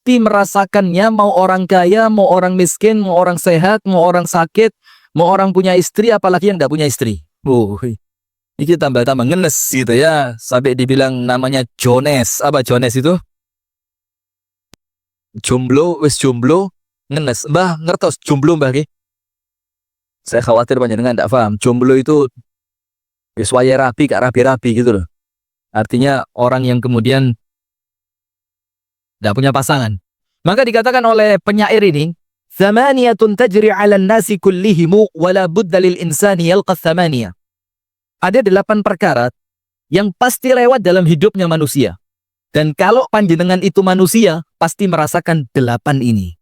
pasti merasakannya, mau orang kaya, mau orang miskin, mau orang sehat, mau orang sakit, mau orang punya istri, apalagi yang tidak punya istri. Ini tambah-tambah ngenes gitu ya, sampai dibilang namanya Jones. Apa Jones itu? Jomblo, wis jomblo, ngenes. Mbah, ngertos jomblo mbah ki? Saya khawatir panjenengan tidak paham. Jomblo itu wis wayahe rabi, gak rabi-rabi gitu loh. Artinya orang yang kemudian tidak punya pasangan. Maka dikatakan oleh penyair ini, "Thamaniyatun tajri 'alan nasi kullihimu wa la budda lil insani yalqa thamaniyah." Ada 8 perkara yang pasti lewat dalam hidupnya manusia. Dan kalau panjenengan itu manusia, pasti merasakan 8 ini.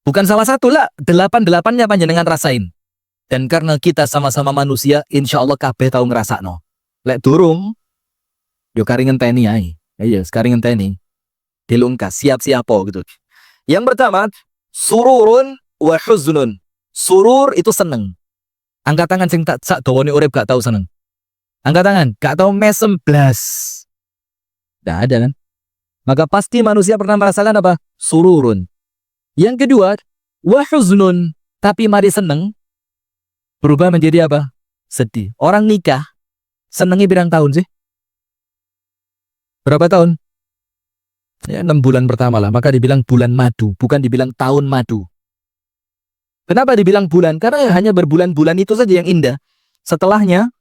Bukan salah satu lah, 8-8-nya panjenengan rasain. Dan karena kita sama-sama manusia, insya Allah kabeh tahu ngerasakno. Lek durung, yo kari ngenteni ae. Iya, sekarang ngenteni. Dilungkas, siap-siap gitu. Yang pertama, sururun wa huznun. Surur itu seneng. Angkat tangan sing tak sak dawane urip gak tahu seneng. Angkat tangan, gak tahu mesem blas. Tidak ada kan? Maka pasti manusia pernah merasakan apa? Sururun. Yang kedua, wa huznun. Tapi mari seneng berubah menjadi apa? Sedih. Orang nikah senengnya berapa tahun sih? Berapa tahun? Ya 6 bulan pertama lah. Maka dibilang bulan madu, bukan dibilang tahun madu. Kenapa dibilang bulan? Karena hanya berbulan-bulan itu saja yang indah. Setelahnya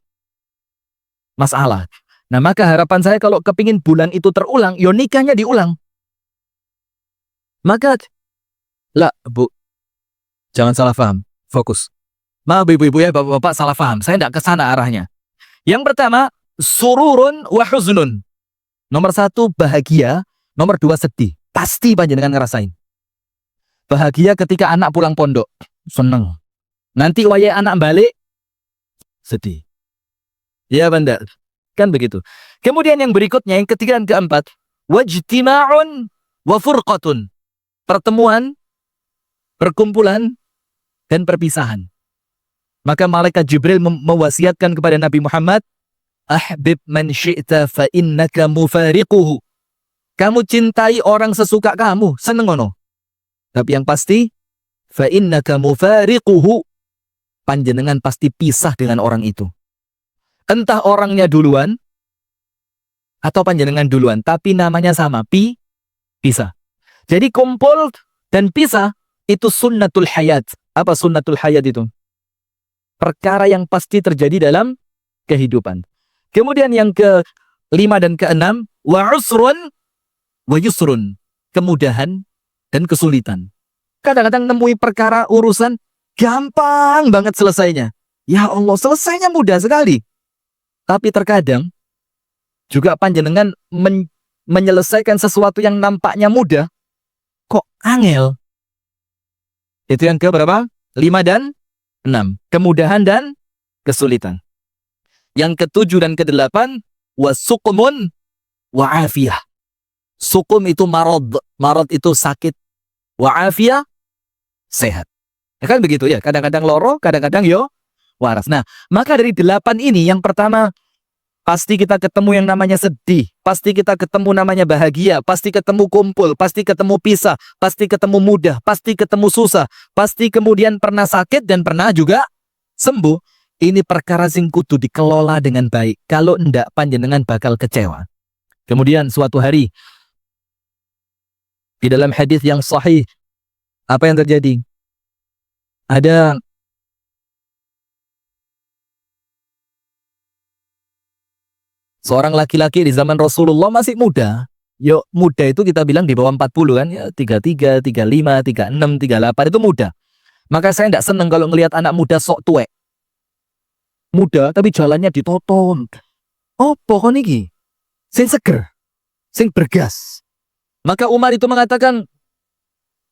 masalah. Nah, maka harapan saya kalau kepingin bulan itu terulang, yo nikahnya diulang. Maka, lah bu, jangan salah paham, fokus. Maaf ibu-ibu ya, bapak-bapak salah paham. Saya tidak ke sana arahnya. Yang pertama, sururun wa huznun. Nomor 1 bahagia, nomor 2 sedih. Pasti panjenengan ngerasain. Bahagia ketika anak pulang pondok, seneng. Nanti waya anak balik, sedih. Ya benar. Kan begitu. Kemudian yang berikutnya, yang ketiga dan keempat, wajtima'un wa furqatun. Pertemuan, perkumpulan, dan perpisahan. Maka malaikat Jibril mewasiatkan kepada Nabi Muhammad, ahbib man syi'ta fa innaka mufariquhu. Kamu cintai orang sesuka kamu, seneng ngono. Tapi yang pasti, fa innaka mufariquhu. Panjenengan pasti pisah dengan orang itu. Entah orangnya duluan atau panjenengan duluan, tapi namanya sama, pisah. Jadi kumpul dan pisah itu sunnatul hayat. Apa sunnatul hayat itu? Perkara yang pasti terjadi dalam kehidupan. Kemudian yang ke-5 dan ke-6, wa usrun wa yusrun. Kemudahan dan kesulitan. Kadang-kadang nemui perkara urusan gampang banget selesainya. Ya Allah, selesainya mudah sekali. Tapi terkadang juga panjenengan menyelesaikan sesuatu yang nampaknya mudah, kok angel. Itu yang ke berapa? 5 dan 6. Kemudahan dan kesulitan. Yang ke-7 dan ke-8, wasukumun wa afiyah. Sukum itu marad. Marad itu sakit. Wa afiyah, sehat. Ya kan begitu ya. Kadang-kadang loro, kadang-kadang yo waras. Nah, maka dari 8 ini, yang pertama, pasti kita ketemu yang namanya sedih. Pasti kita ketemu namanya bahagia. Pasti ketemu kumpul. Pasti ketemu pisah. Pasti ketemu mudah. Pasti ketemu susah. Pasti kemudian pernah sakit dan pernah juga sembuh. Ini perkara sing kudu dikelola dengan baik. Kalau enggak, panjenengan bakal kecewa. Kemudian suatu hari, di dalam hadis yang sahih, apa yang terjadi? Ada seorang laki-laki di zaman Rasulullah masih muda. Yo, muda itu kita bilang di bawah 40 kan, ya 33, 35, 36, 38 itu muda. Maka saya tidak senang kalau ngelihat anak muda sok tuwek. Muda tapi jalannya ditoton. Oh, pokok niki sing seger, sing bergas. Maka Umar itu mengatakan,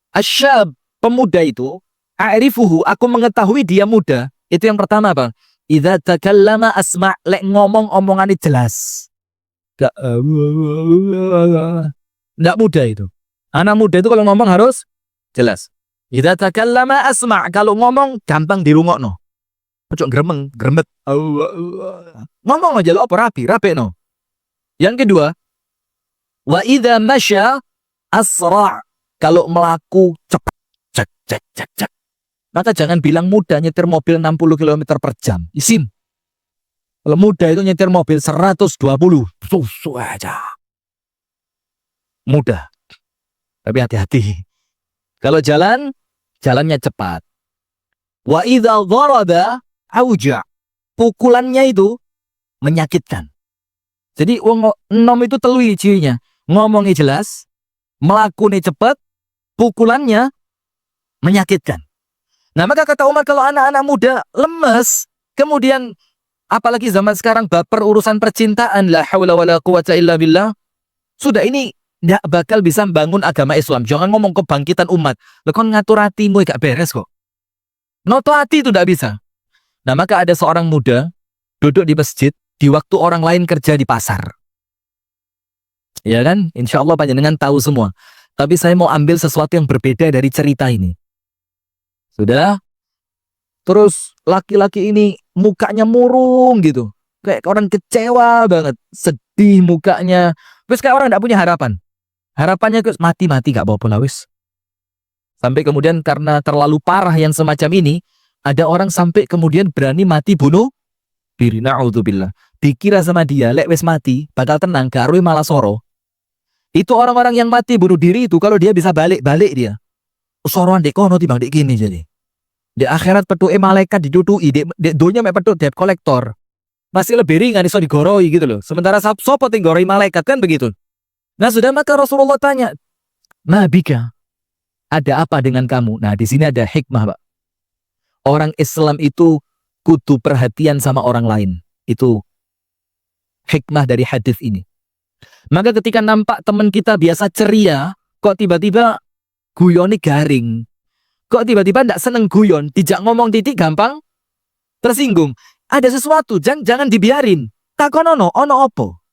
asyab, pemuda itu, a'rifuhu, aku mengetahui dia muda. Itu yang pertama, Bang. Idza takallama asma', lek ngomong omongannya jelas. Enggak muda itu. Anak muda itu kalau ngomong harus jelas. Idza takallama asma', kalau ngomong gampang dirungokno. Ojo gremeng, gremet. Ngomong aja lo apa rapi no. Yang kedua, wa idza masya Asra' kalau melaku cepat. Cek, cek, cek, cek. Maka jangan bilang mudah nyetir mobil 60 km per jam. Isim. Kalau mudah itu nyetir mobil 120. Susu aja. Mudah. Tapi hati-hati. Kalau jalan, jalannya cepat. Wa idza dharaba auja. Pukulannya itu menyakitkan. Jadi nom itu telui cirinya. Ngomongnya jelas, melakukannya cepat, pukulannya menyakitkan. Nah, maka kata Umar, kalau anak-anak muda lemes, kemudian apalagi zaman sekarang baper urusan percintaan, la haula wala quwata illa billah, sudah ini tidak bakal bisa membangun agama Islam. Jangan ngomong kebangkitan umat. Lo kan ngatur hatimu gak beres kok. Noto hati itu tidak bisa. Nah, maka ada seorang muda duduk di masjid di waktu orang lain kerja di pasar. Ya kan? Insya Allah panjenengan tahu semua. Tapi saya mau ambil sesuatu yang berbeda dari cerita ini. Sudah? Terus laki-laki ini mukanya murung gitu. Kayak orang kecewa banget. Sedih mukanya. Terus kayak orang tidak punya harapan. Harapannya mati-mati gak apa-apa wis. Sampai kemudian karena terlalu parah yang semacam ini, ada orang sampai kemudian berani mati bunuh diri. Na'udzubillah. Dikira sama dia, lek wis mati, bakal tenang, garui malah soro. Itu orang-orang yang mati bunuh diri itu, kalau dia bisa balik dia. Soroan dek kono timbang dek gini jadi. Di akhirat petuke malaikat didudui, di dunia mek petut debt kolektor. Masih lebih ringan iso digoroi gitu loh. Sementara sopo tinggoroi malaikat kan begitu. Nah, sudah maka Rasulullah tanya, "Nabika, ada apa dengan kamu?" Nah, di sini ada hikmah, Pak. Orang Islam itu kudu perhatian sama orang lain. Itu hikmah dari hadis ini. Maka ketika nampak teman kita biasa ceria, kok tiba-tiba guyoni garing. Kok tiba-tiba tidak seneng guyon, dijak ngomong titik gampang tersinggung. Ada sesuatu, jangan dibiarin. Takon ono opo.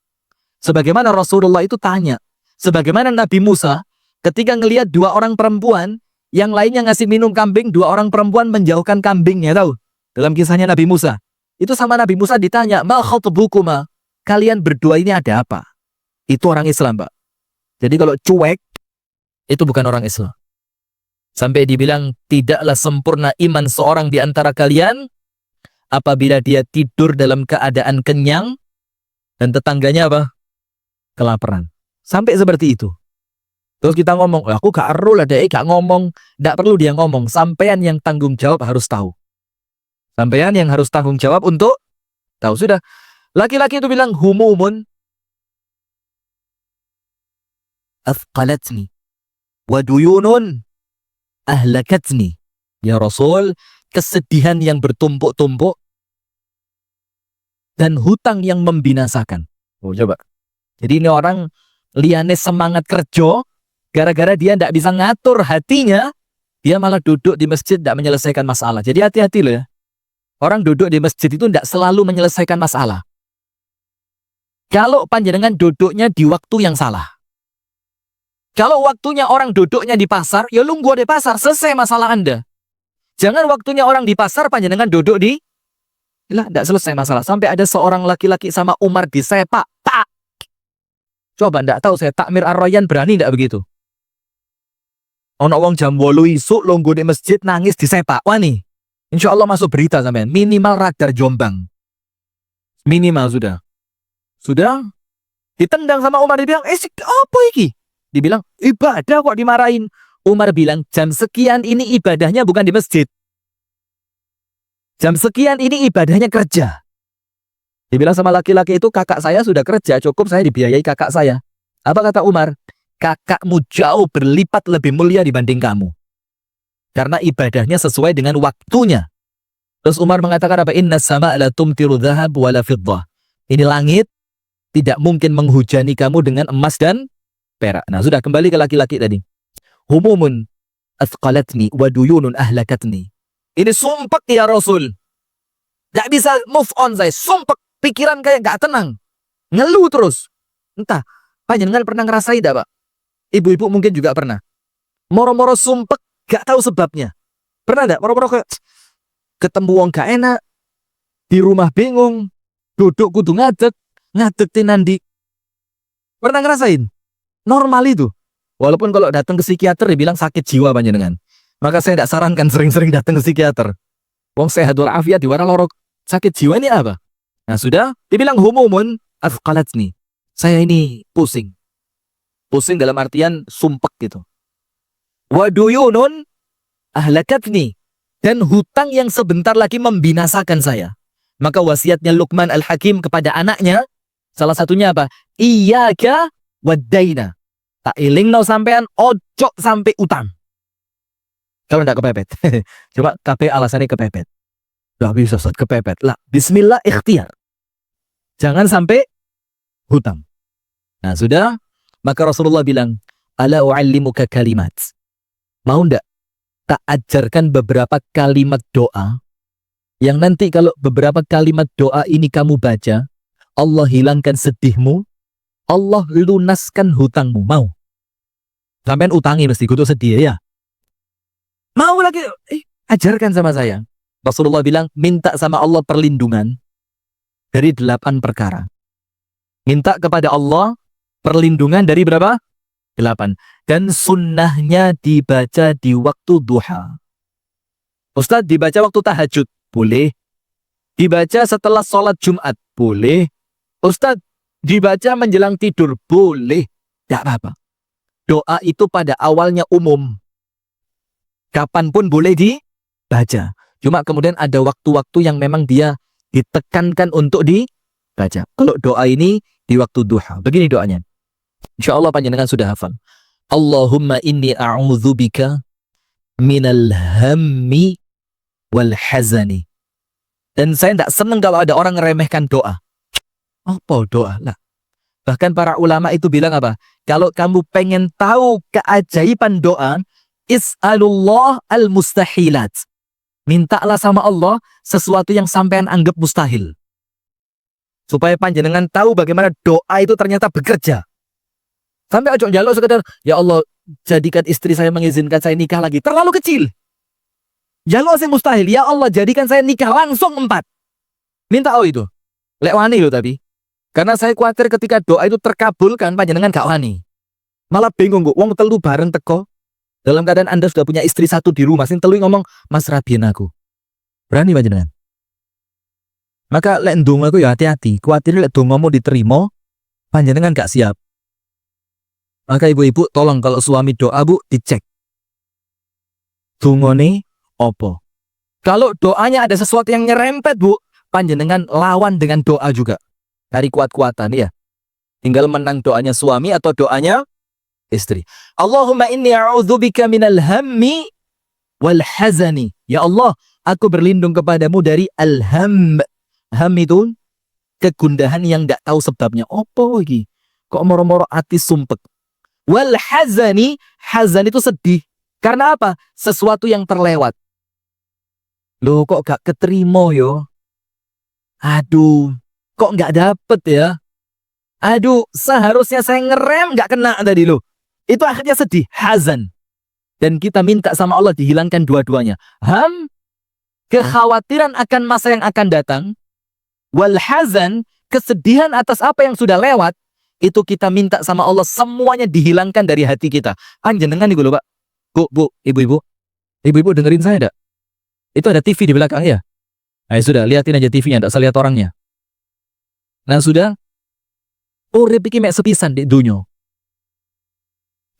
Sebagaimana Rasulullah itu tanya, sebagaimana Nabi Musa ketika ngelihat dua orang perempuan, yang lainnya ngasih minum kambing, dua orang perempuan menjauhkan kambingnya, tahu? Dalam kisahnya Nabi Musa. Itu sama Nabi Musa ditanya, "Ma khatbukuma?" Kalian berdua ini ada apa? Itu orang Islam, Pak. Jadi kalau cuek, itu bukan orang Islam. Sampai dibilang, tidaklah sempurna iman seorang di antara kalian apabila dia tidur dalam keadaan kenyang dan tetangganya apa? Kelaparan. Sampai seperti itu. Terus kita ngomong, aku gak perlu lah deh, gak ngomong. Gak perlu dia ngomong. Sampean yang tanggung jawab harus tahu. Sampean yang harus tanggung jawab untuk tahu. Sudah. Laki-laki itu bilang, humumun athqalatni wa duyunun ahlakatni. Ya Rasul, kesedihan yang bertumpuk-tumpuk dan hutang yang membinasakan. Oh, coba. Jadi ini orang liane semangat kerja, gara-gara dia tidak bisa ngatur hatinya, dia malah duduk di masjid tidak menyelesaikan masalah. Jadi hati-hati loh ya. Orang duduk di masjid itu tidak selalu menyelesaikan masalah. Kalau panjenengan duduknya di waktu yang salah. Kalau waktunya orang duduknya di pasar, ya lungguh di pasar, selesai masalah Anda. Jangan waktunya orang di pasar, panjenengan duduk di... Lah, tidak selesai masalah. Sampai ada seorang laki-laki sama Umar disepak. Tak! Coba, tidak tahu saya, Takmir Ar-Royan berani tidak begitu? Ono wong jam 8 isuk lungguh di masjid nangis disepak. Wah nih, insya Allah masuk berita sampean. Minimal radar Jombang. Minimal sudah. Sudah? Ditendang sama Umar, dibilang, apa iki? Dibilang, ibadah kok dimarahin. Umar bilang, jam sekian ini ibadahnya bukan di masjid. Jam sekian ini ibadahnya kerja. Dibilang sama laki-laki itu, kakak saya sudah kerja, cukup saya dibiayai kakak saya. Apa kata Umar? Kakakmu jauh berlipat lebih mulia dibanding kamu. Karena ibadahnya sesuai dengan waktunya. Terus Umar mengatakan apa? Inna sama la tumtiru dhahab wala fiddah. Ini langit tidak mungkin menghujani kamu dengan emas dan perak. Nah, sudah kembali ke laki-laki tadi. Humumun athqalatni wa duyunun ahlakatni. Ini sumpek ya Rasul. Gak bisa move on saya. Sumpek. Pikiran kayak gak tenang. Ngeluh terus. Entah. Panjenengan pernah ngerasain tidak, Pak? Ibu-ibu mungkin juga pernah. Moro-moro sumpek. Gak tahu sebabnya. Pernah tidak? Moro-moro kayak ketemu wong gak enak. Di rumah bingung. Duduk kudu ngadeg. Ngadeg tinandi. Pernah ngerasain? Normal itu. Walaupun kalau datang ke psikiater dibilang sakit jiwa panjenengan. Maka saya tidak sarankan sering-sering datang ke psikiater. Wong sehat walafiat di warna lorok sakit jiwa ini apa? Nah sudah, dibilang humumun afqalatni. Saya ini pusing. Pusing dalam artian sumpek gitu. Wa duyunun ahlakatni. Dan hutang yang sebentar lagi membinasakan saya. Maka wasiatnya Luqman Al-Hakim kepada anaknya, salah satunya apa? Iyyaka wad-daina. Tak ilingno sampean ojo sampai utang. Kalau tidak kepepet. Coba kabeh alasannya kepepet. Tidak bisa Ustaz kepepet. Lah, bismillah ikhtiar. Jangan sampai hutang. Nah, sudah. Maka Rasulullah bilang, "Ala u'allimuka kalimat." Mau ndak tak ajarkan beberapa kalimat doa yang nanti kalau beberapa kalimat doa ini kamu baca, Allah hilangkan sedihmu, Allah lunaskan hutangmu. Mau? Sampai utangi mesti kudu sedih ya. Mau lagi? Ajarkan sama saya. Rasulullah bilang, minta sama Allah perlindungan dari 8 perkara. Minta kepada Allah perlindungan dari berapa? 8. Dan sunnahnya dibaca di waktu duha. Ustadz, dibaca waktu tahajud? Boleh. Dibaca setelah sholat Jumat? Boleh. Ustadz, dibaca menjelang tidur? Boleh. Tidak apa-apa. Doa itu pada awalnya umum. Kapanpun boleh dibaca. Cuma kemudian ada waktu-waktu yang memang dia ditekankan untuk dibaca. Kalau doa ini di waktu duha. Begini doanya. Insya Allah panjenengan sudah hafal. Allahumma inni a'udzubika minal hammi wal hazani. Dan saya tidak senang kalau ada orang ngeremehkan doa. Apa doa? Lah. Bahkan para ulama itu bilang apa? Kalau kamu pengen tahu keajaiban doa, is'alullah al-mustahilat. Mintalah sama Allah sesuatu yang sampean anggap mustahil. Supaya panjenengan tahu bagaimana doa itu ternyata bekerja. Sampai ojo njaluk sekedar, ya Allah, jadikan istri saya mengizinkan saya nikah lagi. Terlalu kecil. Njaluk sing mustahil. Ya Allah, jadikan saya nikah langsung 4. Minta itu. Lek wani loh tapi. Karena saya khawatir ketika doa itu terkabulkan, panjenengan gak wani. Malah bingung kok, wong telu bareng teko. Dalam keadaan Anda sudah punya istri 1 di rumah, sing telu ngomong, Mas rabien aku. Berani panjenengan? Maka lek ndonga aku ya hati-hati. Khawatir lek dongamu diterima, panjenengan gak siap. Maka ibu-ibu tolong kalau suami doa bu dicek. Dungone opo. Kalau doanya ada sesuatu yang nyerempet bu, panjenengan lawan dengan doa juga. Cari kuat-kuatan ya. Tinggal menang doanya suami atau doanya istri. Allahumma inni a'udzubika minal hammi wal hazani. Ya Allah, aku berlindung kepadamu dari al-ham. Ham itu kegundahan yang tidak tahu sebabnya. Opo iki? Kok moro-moro ati sumpek. Wal hazani, hazan itu sedih. Karena apa? Sesuatu yang terlewat. Loh kok gak keterima yo? Aduh, kok gak dapet ya? Aduh, seharusnya saya ngerem gak kena tadi loh. Itu akhirnya sedih, hazan. Dan kita minta sama Allah dihilangkan dua-duanya. Ham, kekhawatiran akan masa yang akan datang. Wal hazan, kesedihan atas apa yang sudah lewat. Itu kita minta sama Allah semuanya dihilangkan dari hati kita. Panjenengan nih Pak. Bu, ibu-ibu. Ibu-ibu dengerin saya enggak? Itu ada TV di belakang ya? Ayo sudah, liatin aja TV-nya, enggak usah lihat orangnya. Nah sudah. Urip iki mek sepisan di dunia.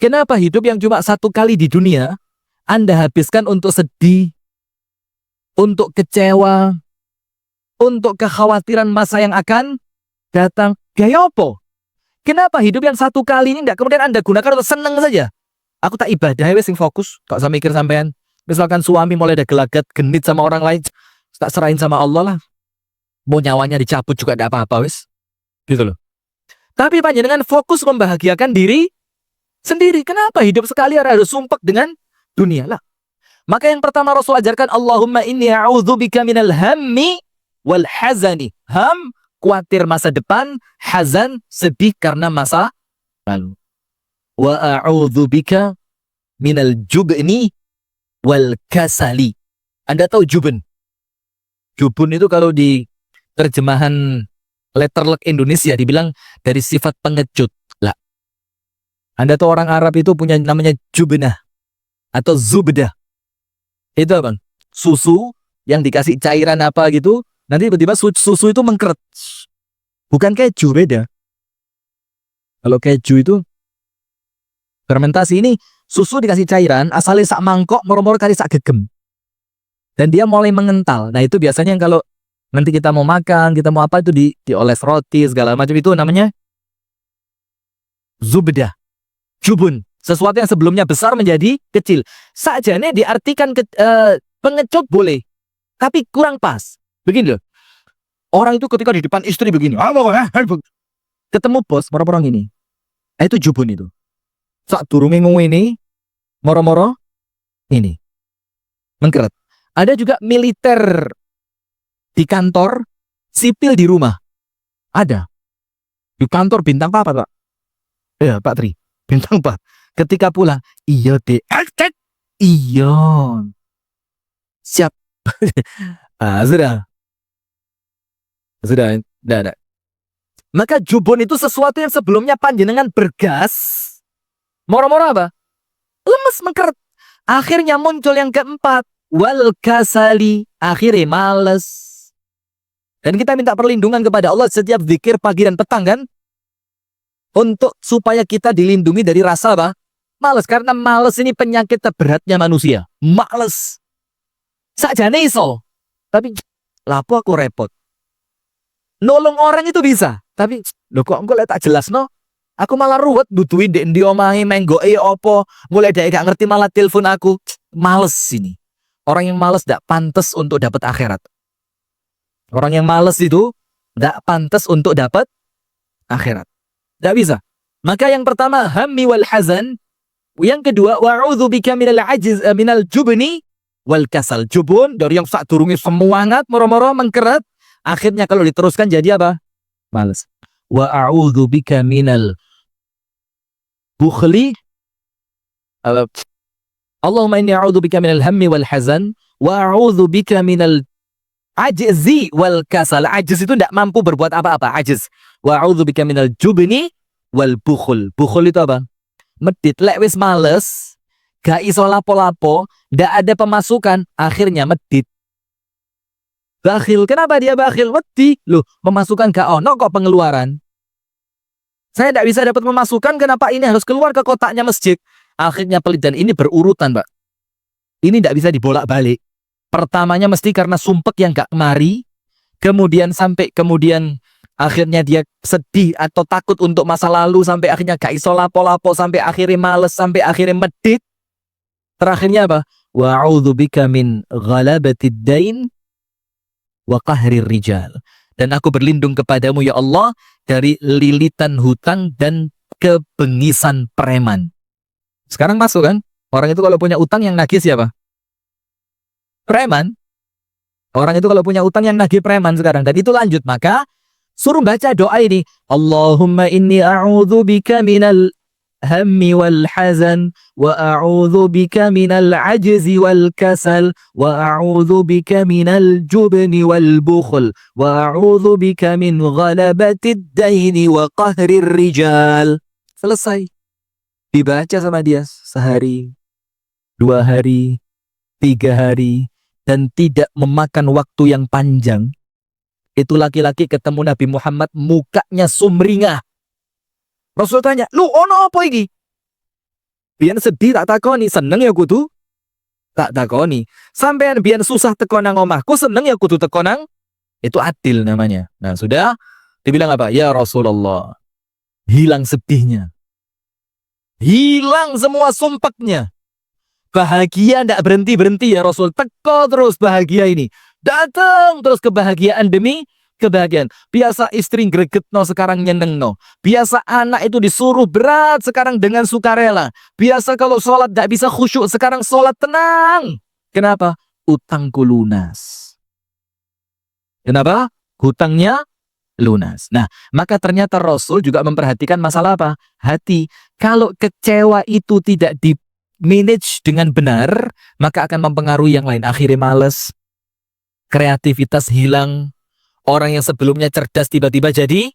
Kenapa hidup yang cuma 1 kali di dunia Anda habiskan untuk sedih, untuk kecewa, untuk kekhawatiran masa yang akan datang? Gaya apa? Kenapa hidup yang 1 kali ini enggak kemudian Anda gunakan untuk seneng saja? Aku tak ibadah wes sing fokus, kok usah mikir sampean. Misalkan suami mulai ada gelagat, genit sama orang lain, tak serahin sama Allah lah. Mau nyawanya dicabut juga enggak apa-apa wes. Gitu loh. Tapi panjenengan fokus membahagiakan diri sendiri. Kenapa hidup sekali harus sumpek dengan dunia lah? Maka yang pertama Rasul ajarkan, Allahumma inni a'udzubika minal hammi wal hazani. Ham, khawatir masa depan, hazan, sedih karena masa lalu. Wa a'udzubika minal jubni wal kasali. Anda tahu jubun? Jubun itu kalau di terjemahan letterlock Indonesia dibilang dari sifat pengecut. Lah. Anda tahu orang Arab itu punya namanya jubnah atau zubdah. Itu apa? Susu yang dikasih cairan apa gitu, nanti tiba-tiba susu itu mengkeret. Bukan keju, beda. Kalau keju itu fermentasi, ini susu dikasih cairan, asalnya sak mangkok, moro-moro kali sak gegem. Dan dia mulai mengental. Nah itu biasanya kalau nanti kita mau makan, kita mau apa itu dioles roti segala macam, itu namanya zubdah, jubun. Sesuatu yang sebelumnya besar menjadi kecil. Sakjane diartikan pengecut boleh, tapi kurang pas. Begini loh. Orang itu ketika di depan istri begini, ketemu bos, moro-moro gini. Itu jubun itu. Sak durunge ini, moro-moro ini. Mengkeret. Ada juga militer di kantor, sipil di rumah. Ada. Di kantor bintang apa, Pak? Ya, Pak Tri. Bintang 4. Ketika pulang, iya deh. Iya. Siap. Sudah. Tidak. Maka jubun itu sesuatu yang sebelumnya panjenengan bergas. Moro-moro apa? Lemes, mengkeret. Akhirnya muncul yang keempat. Wal kasali. Akhirnya males. Dan kita minta perlindungan kepada Allah setiap zikir pagi dan petang kan? Untuk supaya kita dilindungi dari rasa apa? Males. Karena males ini penyakit terberatnya manusia. Males. Sakjane iso. Tapi lapo aku repot. Nolong orang itu bisa. Tapi lho kok engko lek tak jelas no. Aku malah ruwet butuhin dek ndi omahe menggoke opo. Mulai dek gak ngerti malah telepon aku. Males ini. Orang yang males gak pantas untuk dapat akhirat. Orang yang males itu gak pantas untuk dapat akhirat. Gak bisa. Maka yang pertama hammi wal hazan. Yang kedua wa'udzu bika minal ajiz minal jubni wal kasal. Jubun dari yang sak durunge semangat moro-moro mengkeret, akhirnya kalau diteruskan jadi apa? Males. Wa a'udzu bika minal bukhli. Allahumma inni a'udzu bika minal hammi wal hazan wa a'udzu bika minal ajzi wal kasal. Ajiz itu tidak mampu berbuat apa-apa, ajiz. Wa a'udzu bika minal jubni wal bukhl. Bukhl itu apa? Medit, lek wis males, gak iso lapo-lapo, ndak ada pemasukan, akhirnya medit. Bakhil, kenapa dia bakhil? Wedi, loh, pemasukan gak ono kok pengeluaran. Saya ndak bisa dapat pemasukan, kenapa ini harus keluar ke kotaknya masjid? Akhirnya pelit, dan ini berurutan, Pak. Ini ndak bisa dibolak-balik. Pertamanya mesti karena sumpek yang gak kemari, kemudian akhirnya dia sedih atau takut untuk masa lalu, sampai akhirnya gak iso lapo-lapo, sampai akhirnya males, sampai akhirnya medit. Terakhirnya apa? Wa'udzu bika min ghalabatid dain wa qahrir rijal. Dan aku berlindung kepadamu ya Allah dari lilitan hutang dan kebengisan preman. Sekarang masuk kan? Orang itu kalau punya utang yang nagih siapa? Preman. Orang itu kalau punya utang yang nagih preman sekarang. Dan itu lanjut, maka suruh baca doa ini. Allahumma inni a'udzu bika minal hammi wal hazan wa a'udzu bika minal ajzi wal kasal wa a'udzu bika minal jubni wal bukhl wa a'udzu bika min ghalabatid daini wa qahrir rijal. Selesai. Dibaca sama dia sehari, 2 hari, 3 hari, dan tidak memakan waktu yang panjang. Itu laki-laki ketemu Nabi Muhammad, mukanya sumringah. Rasul tanya, lu ono apa iki? Biyen sedih tak takoni, seneng ya kudu tak takoni. Sampean biyen susah teko nang omahku, seneng ya kudu teko nang. Itu adil namanya. Nah, sudah dibilang apa? Ya Rasulullah, hilang sedihnya. Hilang semua sumpeknya. Bahagia ndak berhenti-berhenti ya Rasul. Teko terus bahagia ini. Datang terus kebahagiaan demi kebahagiaan. Biasa istri gregetno, sekarang nyenengno. Biasa anak itu disuruh berat, sekarang dengan sukarela. Biasa kalau sholat gak bisa khusyuk, sekarang sholat tenang. Kenapa? Utangku lunas. Kenapa? Hutangnya lunas. Nah, maka ternyata Rasul juga memperhatikan masalah apa? Hati. Kalau kecewa itu tidak di manage dengan benar, maka akan mempengaruhi yang lain. Akhirnya males, kreativitas hilang. Orang yang sebelumnya cerdas tiba-tiba jadi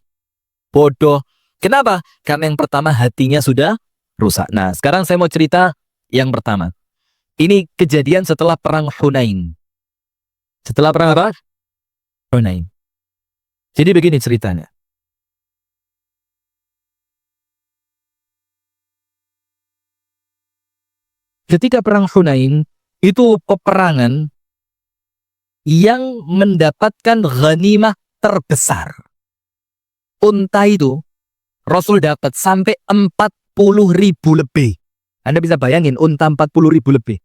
bodoh. Kenapa? Karena yang pertama hatinya sudah rusak. Nah, sekarang saya mau cerita yang pertama. Ini kejadian setelah perang Hunain. Setelah perang apa? Hunain. Jadi begini ceritanya. Ketika perang Hunain, itu peperangan yang mendapatkan ghanimah terbesar. Unta itu Rasul dapat sampai 40.000 lebih. Anda bisa bayangin unta 40.000 lebih.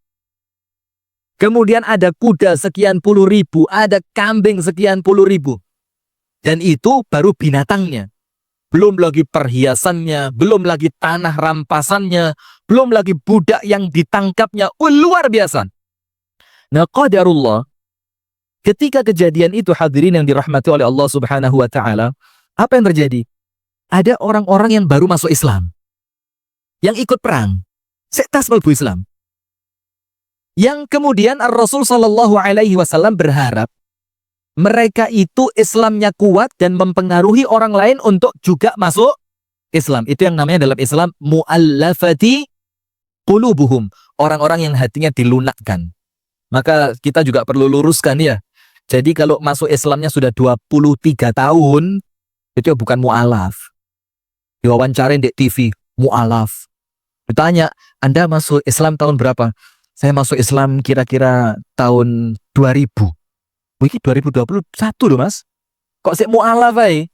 Kemudian ada kuda sekian puluh ribu, ada kambing sekian puluh ribu. Dan itu baru binatangnya. Belum lagi perhiasannya, belum lagi tanah rampasannya, belum lagi budak yang ditangkapnya. Luar biasa. Nah, qadarullah, ketika kejadian itu hadirin yang dirahmati oleh Allah Subhanahu wa taala, apa yang terjadi? Ada orang-orang yang baru masuk Islam. Yang ikut perang. Sektas melbu Islam. Yang kemudian Rasul sallallahu alaihi wasallam berharap mereka itu Islamnya kuat dan mempengaruhi orang lain untuk juga masuk Islam. Itu yang namanya dalam Islam mu'allafati qulubuhum. Orang-orang yang hatinya dilunakkan. Maka kita juga perlu luruskan ya. Jadi kalau masuk Islamnya sudah 23 tahun, itu bukan mu'alaf. Diwawancarin di TV, mu'alaf. Ditanya, Anda masuk Islam tahun berapa? Saya masuk Islam kira-kira tahun 2000. Wih, 2021 loh mas. Kok sih mu'alaf ay?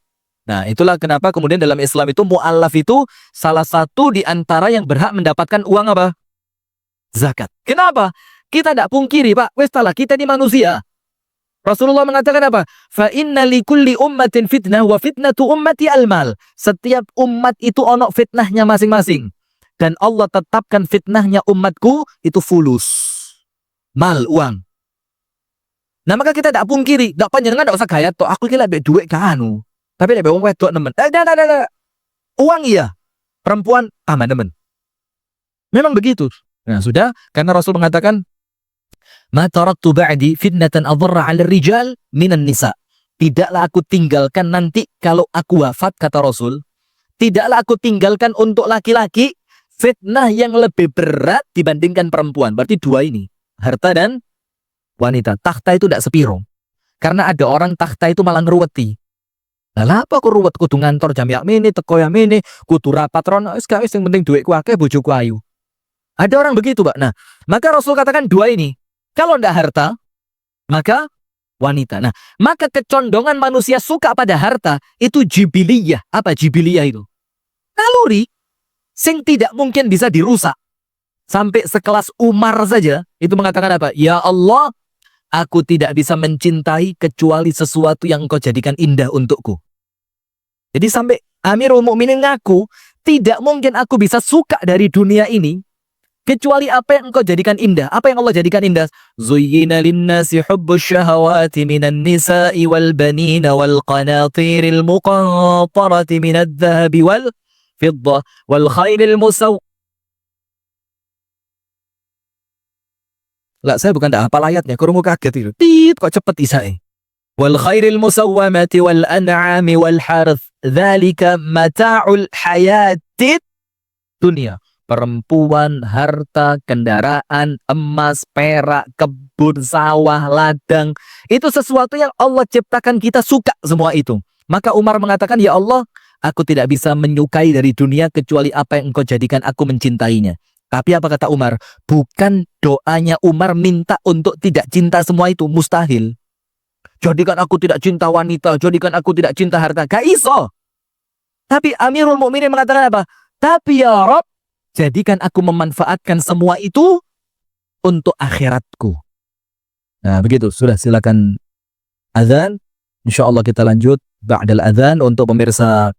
Nah, itulah kenapa kemudian dalam Islam itu mu'alaf itu salah satu di antara yang berhak mendapatkan uang apa? Zakat. Kenapa? Kita tidak pungkiri, Pak. Wes talah, kita ini manusia. Rasulullah mengatakan apa? Fa inna likulli ummatin fitnah wa fitnatu ummati al-mal. Setiap umat itu ono fitnahnya masing-masing. Dan Allah tetapkan fitnahnya umatku itu fulus. Mal, uang. Nah, maka kita tidak pungkiri, tidak panjenengan tidak usah gaya toh. Aku kira lebih duit ke anu, tapi lebih uang wedok nemen. Uang iya, perempuan aman nemen. Memang begitu. Nah, sudah, karena Rasul mengatakan, "Ma taraktu ba'di fitnatan adharra 'ala rijal minan nisa." Tidaklah aku tinggalkan nanti kalau aku wafat, kata Rasul, tidaklah aku tinggalkan untuk laki-laki fitnah yang lebih berat dibandingkan perempuan. Berarti dua ini, harta dan wanita. Takhta itu tidak sepiro. Karena ada orang takhta itu malah ngeruweti. Lah apa aku ruwet kudu ngantor jam yak mene, teko ya mene, kudu rapat ron, wis gak wis sing penting duitku akeh bojoku ayu. Ada orang begitu, Pak. Nah, maka Rasul katakan dua ini. Kalau ndak harta, maka wanita. Nah, maka kecondongan manusia suka pada harta itu jibiliyah. Apa jibiliyah itu? Naluri sing tidak mungkin bisa dirusak. Sampai sekelas Umar saja itu mengatakan apa? Ya Allah, aku tidak bisa mencintai kecuali sesuatu yang engkau jadikan indah untukku. Jadi sampai Amirul Mukminin ngaku, tidak mungkin aku bisa suka dari dunia ini kecuali apa yang engkau jadikan indah. Apa yang Allah jadikan indah? Zuyyina linnasi hubbus syahawati minan nisa'i wal banina wal qanatiril muqantarati minadh dhahabi wal fiddah wal khairil musawwamah. Lah, saya bukan tak hafal ayatnya, kurungu kaget itu. Tit, kok cepet isae. Wal khairil musawwamati wal an'ami wal harth, dzalika mata'ul hayatid dunia. Perempuan, harta, kendaraan, emas, perak, kebun, sawah, ladang. Itu sesuatu yang Allah ciptakan, kita suka semua itu. Maka Umar mengatakan, ya Allah, aku tidak bisa menyukai dari dunia kecuali apa yang engkau jadikan aku mencintainya. Tapi apa kata Umar? Bukan doanya Umar minta untuk tidak cinta semua itu. Mustahil. Jadikan aku tidak cinta wanita. Jadikan aku tidak cinta harta. Gak iso. Tapi Amirul Mukminin mengatakan apa? Tapi ya Rabb, jadikan aku memanfaatkan semua itu untuk akhiratku. Nah begitu. Sudah, silakan azan. InsyaAllah kita lanjut ba'dal azan untuk pemirsa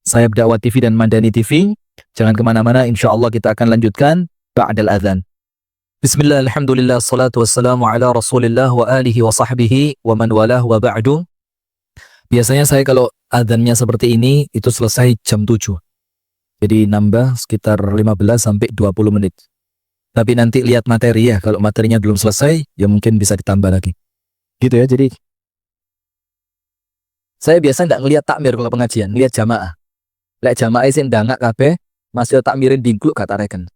Sayap Dakwah TV dan Madani TV. Jangan kemana-mana, insyaAllah kita akan lanjutkan ba'dal adhan. Bismillah, alhamdulillah, salatu wassalamu ala rasulillah wa alihi wa sahbihi wa man walah wa ba'du. Biasanya saya kalau adhannya seperti ini, itu selesai jam 7. Jadi nambah sekitar 15 sampai 20 menit. Tapi nanti lihat materi ya, kalau materinya belum selesai, ya mungkin bisa ditambah lagi. Gitu ya, jadi saya biasa tidak ngelihat takmir kalau pengajian, lihat jamaah. Lek jamaah sing ndangak kabeh, Masih takmirin dingkluk kata reken.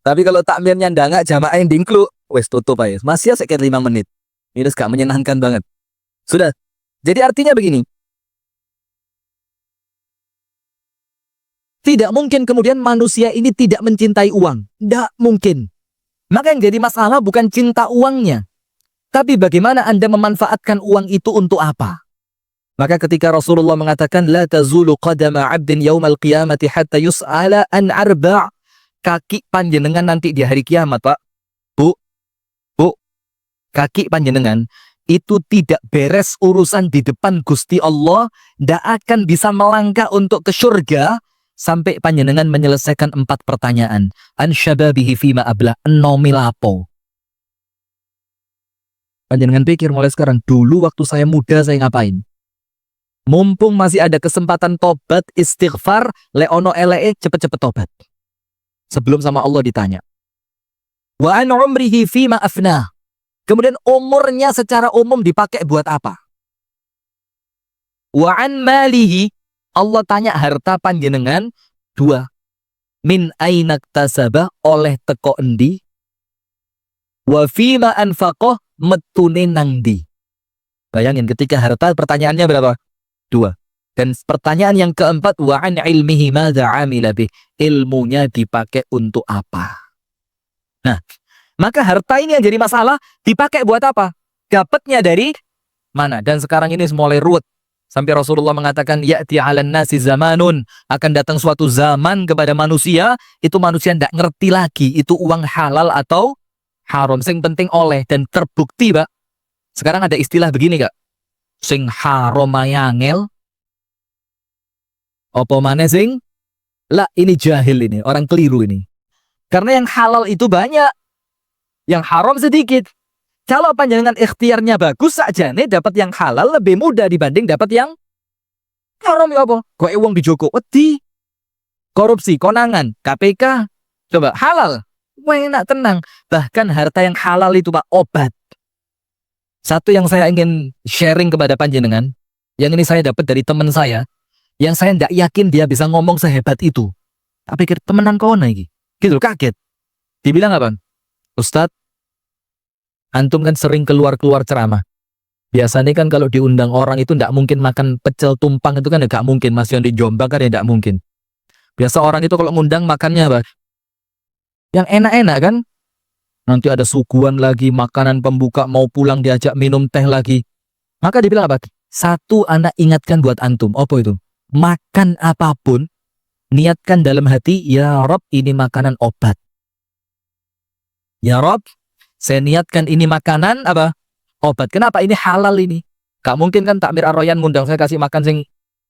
Tapi kalau takmirnya ndak jamaah yang dingkluk, wes tutup aja. Masih sekitar 5 menit. Ini gak menyenangkan banget. Sudah. Jadi artinya begini. Tidak mungkin kemudian manusia ini tidak mencintai uang. Tidak mungkin. Maka yang jadi masalah bukan cinta uangnya. Tapi bagaimana Anda memanfaatkan uang itu untuk apa? Maka ketika Rasulullah mengatakan la tazulu qadama 'abdin yaumal qiyamati hatta yus'ala an arba', kaki panjenengan nanti di hari kiamat, Pak. Bu, kaki panjenengan itu tidak beres urusan di depan Gusti Allah, tidak akan bisa melangkah untuk ke surga sampai panjenengan menyelesaikan 4 pertanyaan. An syababihi fima abla, nomilapo. Panjenengan pikir mulai sekarang, dulu waktu saya muda saya ngapain? Mumpung masih ada kesempatan tobat, istighfar, leono ele cepet-cepet tobat. Sebelum sama Allah ditanya. Wa an umrihi fima afna. Kemudian umurnya secara umum dipakai buat apa? Wa an malihi. Allah tanya harta panjenengan 2. Min aina iktasaba, oleh teko endi? Wa fima anfaqah, metune nang ndi. Bayangin ketika harta pertanyaannya berapa? 2. Dan pertanyaan yang keempat, wa an ilmihi madza amila bih, ilmunya dipakai untuk apa? Nah, maka harta ini yang jadi masalah, dipakai buat apa? Dapatnya dari mana? Dan sekarang ini mulai ruwet. Sampai Rasulullah mengatakan, ya'ti 'alan nasi zamanun, akan datang suatu zaman kepada manusia, itu manusia tidak ngerti lagi itu uang halal atau haram. Sing penting oleh, dan terbukti, Pak. Sekarang ada istilah begini, Kak. Sing haram ayangel, opo maneh sing? Lah, ini jahil ini, orang keliru ini. Karena yang halal itu banyak, yang haram sedikit. Kalau panjenengan ikhtiarnya bagus saja nih, dapat yang halal lebih mudah dibanding dapat yang haram. Ya apa? Kok uang dijogo wedi. Korupsi, konangan, KPK. Coba halal, enak tenang. Bahkan harta yang halal itu, Pak, obat. Satu yang saya ingin sharing kepada panjenengan, yang ini saya dapat dari teman saya, yang saya tidak yakin dia bisa ngomong sehebat itu. Tak pikir temenan kau lagi. Gitu, kaget. Dibilang apa? Ustadz, antum kan sering keluar-keluar ceramah. Biasanya kan kalau diundang orang itu tidak mungkin makan pecel tumpang, itu kan tidak mungkin. Mas yang di Jombang kan tidak mungkin. Biasa orang itu kalau ngundang makannya apa? Yang enak-enak kan? Nanti ada suguhan lagi, makanan pembuka, mau pulang diajak minum teh lagi. Maka dibilang apa? Satu anak ingatkan buat antum. Apa itu? Makan apapun, niatkan dalam hati, ya Rob, ini makanan obat. Ya Rob, saya niatkan ini makanan apa? Obat. Kenapa? Ini halal ini. Gak mungkin kan takmir Ar-Royan ngundang saya kasih makan sing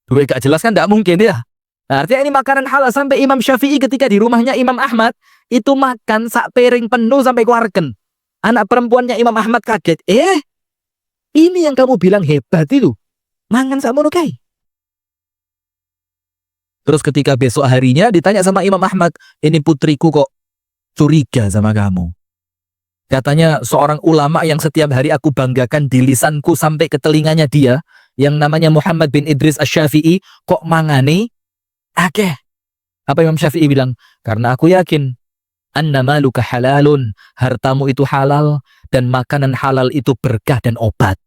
duwe gak jelas kan, gak mungkin ya. Nah, artinya ini makanan halal. Sampai Imam Syafi'i ketika di rumahnya Imam Ahmad itu makan sak piring penuh sampai keluarkan. Anak perempuannya Imam Ahmad kaget. Ini yang kamu bilang hebat itu. Mangan sakmono kae. Terus ketika besok harinya ditanya sama Imam Ahmad, ini putriku kok curiga sama kamu. Katanya seorang ulama yang setiap hari aku banggakan di lisanku sampai ke telinganya dia, yang namanya Muhammad bin Idris Asy-Syafi'i, kok mangane akeh. Apa Imam Syafi'i bilang? Karena aku yakin anna maluka halalun, hartamu itu halal, dan makanan halal itu berkah dan obat.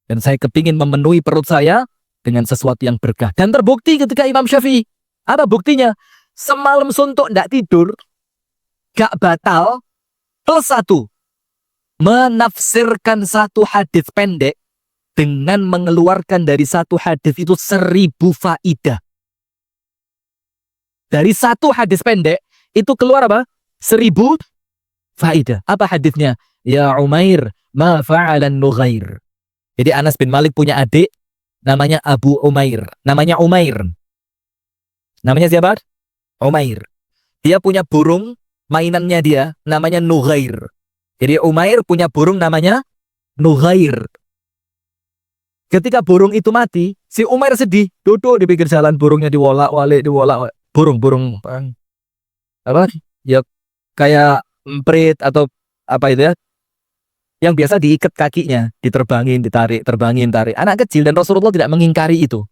Dan saya kepingin memenuhi perut saya dengan sesuatu yang berkah. Dan terbukti ketika Imam Syafi'i. Apa buktinya? Semalam suntuk tidak tidur, gak batal, plus 1. Menafsirkan satu hadis pendek dengan mengeluarkan dari satu hadis itu 1000 faidah. Dari satu hadis pendek itu keluar apa? 1000 faidah. Apa hadisnya? Ya Umair, ma fa'alan Nughair. Jadi Anas bin Malik punya adik namanya Abu Umair. Namanya Umair. Namanya siapa? Umair. Dia punya burung, mainannya dia namanya Nughair. Jadi Umair punya burung namanya Nughair. Ketika burung itu mati, si Umair sedih. Duduk di pinggir jalan, burungnya diwolak-walik, diwolak-walik. Burung apa? Ya kayak emprit atau apa itu ya? Yang biasa diikat kakinya, diterbangin, ditarik, terbangin, tarik. Anak kecil, dan Rasulullah tidak mengingkari itu.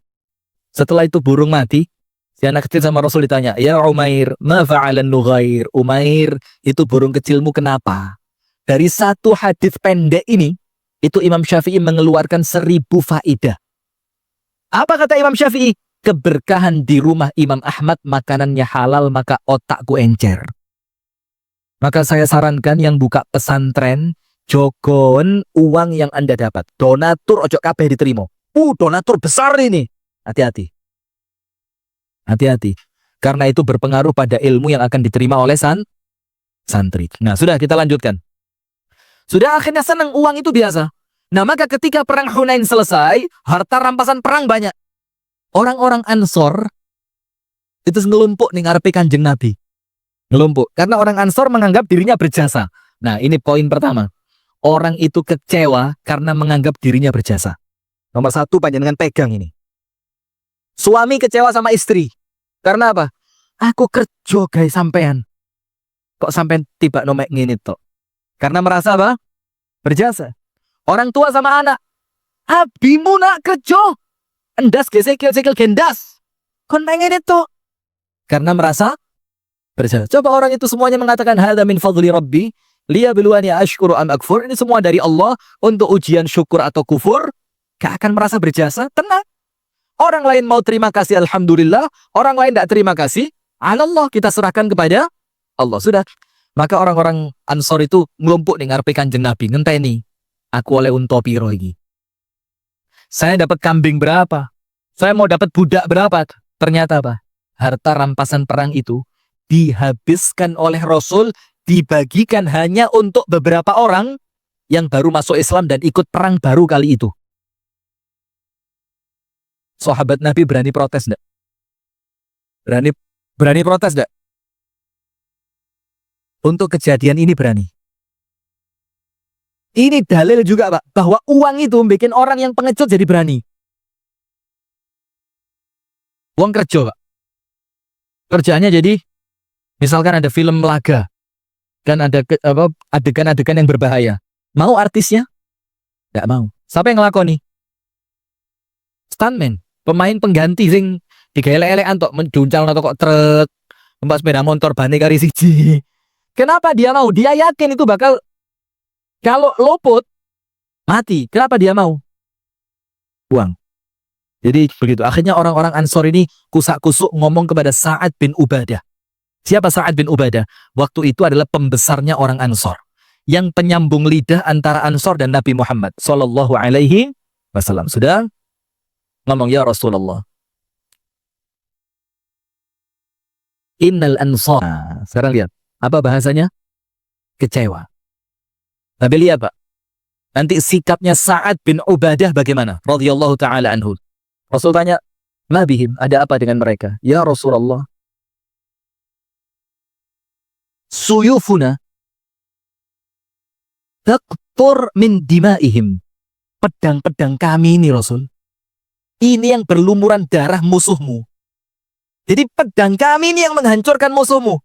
Setelah itu burung mati, Si anak kecil sama Rasul ditanya, "Ya Umair, ma fa'alan nughair?" Umair, itu burung kecilmu kenapa? Dari satu hadis pendek ini, itu Imam Syafi'i mengeluarkan 1000 faidah. Apa kata Imam Syafi'i? Keberkahan di rumah Imam Ahmad, makanannya halal, maka otakku encer. Maka saya sarankan yang buka pesantren, jogon uang yang Anda dapat. Donatur ojo kabeh diterima. Donatur besar ini. Hati-hati. Hati-hati. Karena itu berpengaruh pada ilmu yang akan diterima oleh santri. Nah, sudah kita lanjutkan. Sudah akhirnya senang, uang itu biasa. Nah, maka ketika perang Hunain selesai, harta rampasan perang banyak. Orang-orang Ansor itu ngelumpuk nih ngarepe Kanjeng Nabi. Ngelumpuk. Karena orang Ansor menganggap dirinya berjasa. Nah, ini poin pertama. Orang itu kecewa karena menganggap dirinya berjasa. Nomor satu, panjenengan pegang ini. Suami kecewa sama istri. Karena apa? Aku kerja guys sampean. Kok sampean tiba nomek ngene tok? Karena merasa apa? Berjasa. Orang tua sama anak. Abimu nak kerja. Endas gesekel gendas. Kon pengen itu. Karena merasa berjasa. Coba orang itu semuanya mengatakan hadza min fadli rabbi liyabluwani ashkuru am akfur. Ini semua dari Allah untuk ujian syukur atau kufur. Gak akan merasa berjasa. Tenang. Orang lain mau terima kasih alhamdulillah, orang lain tidak terima kasih, Allah, kita serahkan kepada Allah. Sudah. Maka orang-orang Ansor itu ngelumpuk nih ngarepe Kanjeng Nabi, ngenteni. Aku oleh unta piro iki? Saya dapat kambing berapa? Saya mau dapat budak berapa? Ternyata apa? Harta rampasan perang itu dihabiskan oleh Rasul, dibagikan hanya untuk beberapa orang yang baru masuk Islam dan ikut perang baru kali itu. Sahabat Nabi berani protes enggak? Berani protes enggak? Untuk kejadian ini berani. Ini dalil juga, Pak, bahwa uang itu bikin orang yang pengecut jadi berani. Uang kerja, Pak. Kerjaannya jadi, misalkan ada film laga, kan ada adegan-adegan yang berbahaya. Mau artisnya? Enggak mau. Siapa yang ngelakoni? Stuntman. Pemain pengganti sing digelek-elekan tok menduncal atau kok truk, numpak sepeda motor bane kari siji. Kenapa dia mau? Dia yakin itu bakal kalau luput mati. Kenapa dia mau? Uang. Jadi begitu. Akhirnya orang-orang Ansor ini kusak-kusuk ngomong kepada Sa'ad bin Ubadah. Siapa Sa'ad bin Ubadah? Waktu itu adalah pembesarnya orang Ansor, yang penyambung lidah antara Ansor dan Nabi Muhammad sallallahu alaihi wasallam. Sudah ngomong, ya Rasulullah, innal ansar. Sekarang lihat, apa bahasanya? Kecewa. Tapi lihat, Pak, nanti sikapnya Sa'ad bin Ubadah bagaimana? Radhiyallahu ta'ala anhu. Rasul tanya, ma bihim, ada apa dengan mereka? Ya Rasulullah, suyufuna taqtur min dimaihim. Pedang-pedang kami ini, Rasul, ini yang berlumuran darah musuhmu. Jadi pedang kami ini yang menghancurkan musuhmu.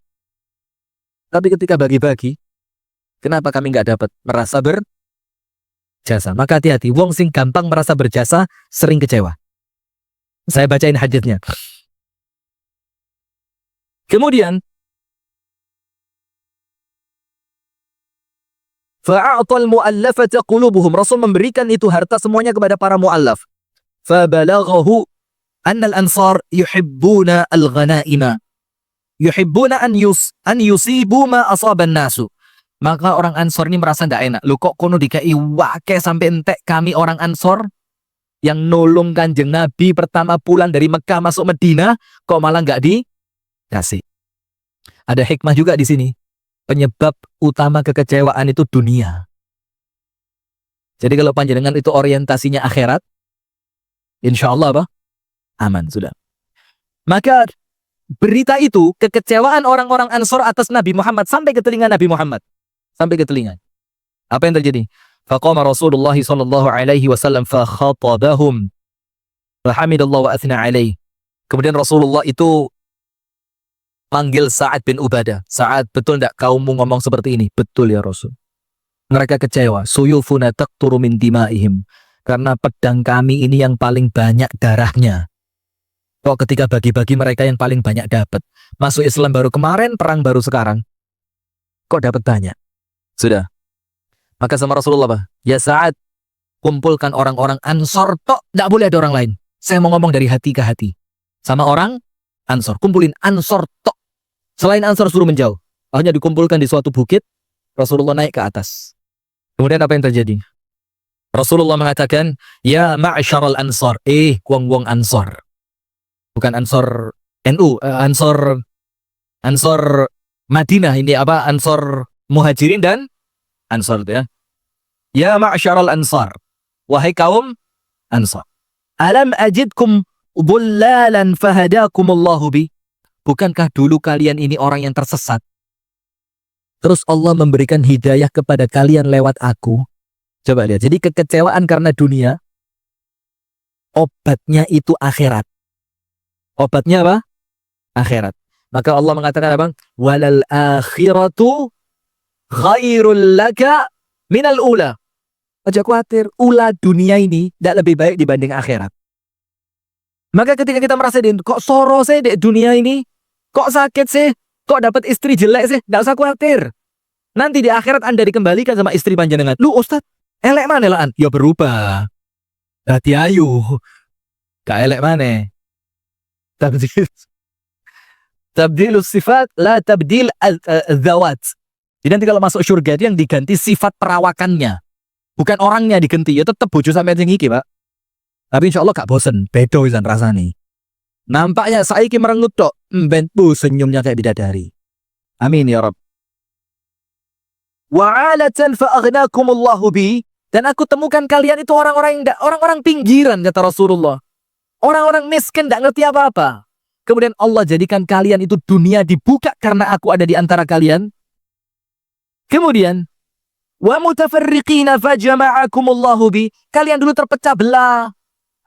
Tapi ketika bagi-bagi, kenapa kami nggak dapat merasa berjasa? Maka hati-hati, wong sing gampang merasa berjasa sering kecewa. Saya bacain haditsnya. Kemudian, fa'atal mu'allafata qulubuhum. Rasul memberikan itu harta semuanya kepada para mu'allaf. فبلغه أن الأنصار يحبون الغنائم يحبون أن يصيبوا ما أصاب الناس. Maka orang Ansor ini merasa tidak enak. Loh, kok kono dikai wake sampai entek kami orang Ansor yang nolong Kanjeng Nabi pertama pulang dari Mekah masuk Medina, kok malah nggak dikasih. Ada hikmah juga di sini. Penyebab utama kekecewaan itu dunia. Jadi kalau panjenengan itu orientasinya akhirat, insya Allah apa? Aman, sudah. Maka berita itu, kekecewaan orang-orang Ansor atas Nabi Muhammad sampai ke telinga Nabi Muhammad. Sampai ke telinga. Apa yang terjadi? Faqama Rasulullah sallallahu alaihi wasallam fakhatabahum. Alhamdulillah wa athna alaih. Kemudian Rasulullah itu panggil Sa'ad bin Ubadah. Sa'ad, betul tidak kaummu ngomong seperti ini? Betul ya Rasul. Mereka kecewa. Suyufuna taqturu min dimaihim. Karena pedang kami ini yang paling banyak darahnya. Kok ketika bagi-bagi mereka yang paling banyak dapat. Masuk Islam baru kemarin, perang baru sekarang. Kok dapat banyak? Sudah. Maka sama Rasulullah, Pak, ya Sa'ad, kumpulkan orang-orang Ansor tok, tidak boleh ada orang lain. Saya mau ngomong dari hati ke hati. Sama orang Ansor, kumpulin Ansor tok. Selain Ansor suruh menjauh. Hanya dikumpulkan di suatu bukit, Rasulullah naik ke atas. Kemudian apa yang terjadi? Rasulullah mengatakan, ya ma'asyaral Ansor, wong-wong Ansor. Bukan Ansor NU, Ansor Madinah, ini apa? Ansor Muhajirin dan Ansor, ya. Ya ma'asyaral Ansar, wahai kaum Ansar. Alam ajidkum dhullalan fahadakumullahu bi. Bukankah dulu kalian ini orang yang tersesat? Terus Allah memberikan hidayah kepada kalian lewat aku. Coba lihat. Jadi kekecewaan karena dunia, obatnya itu akhirat. Obatnya apa? Akhirat. Maka Allah mengatakan apa? Walal akhiratu khairul laka minal ula. Aja khawatir, ula dunia ini tidak lebih baik dibanding akhirat. Maka ketika kita merasa kok soro sih di dunia ini, kok sakit sih, kok dapat istri jelek sih, tidak usah khawatir. Nanti di akhirat Anda dikembalikan sama istri panjenengan. Lu Ustaz, elek mana laan? Ya berubah. Hati ayu. Gak elek mana? Tabdilus sifat, la tabdil al-zawat. Jadi nanti kalau masuk surga itu yang diganti sifat perawakannya. Bukan orangnya diganti. Ya tetap bojo sampai sing iki, Pak. Tapi insya Allah gak bosen. Bedo isan rasanya. Nampaknya saiki merengut tok. Bentu senyumnya kayak bidadari. Amin ya Rabb. Wa'alatan fa'aghnakumullahu bi. Dan aku temukan kalian itu orang-orang pinggiran, kata Rasulullah. Orang-orang miskin, tidak ngerti apa-apa. Kemudian Allah jadikan kalian itu dunia dibuka karena aku ada di antara kalian. Kemudian, wa mutafarriqina fajama'akumullahu bi. Kalian dulu terpecah belah.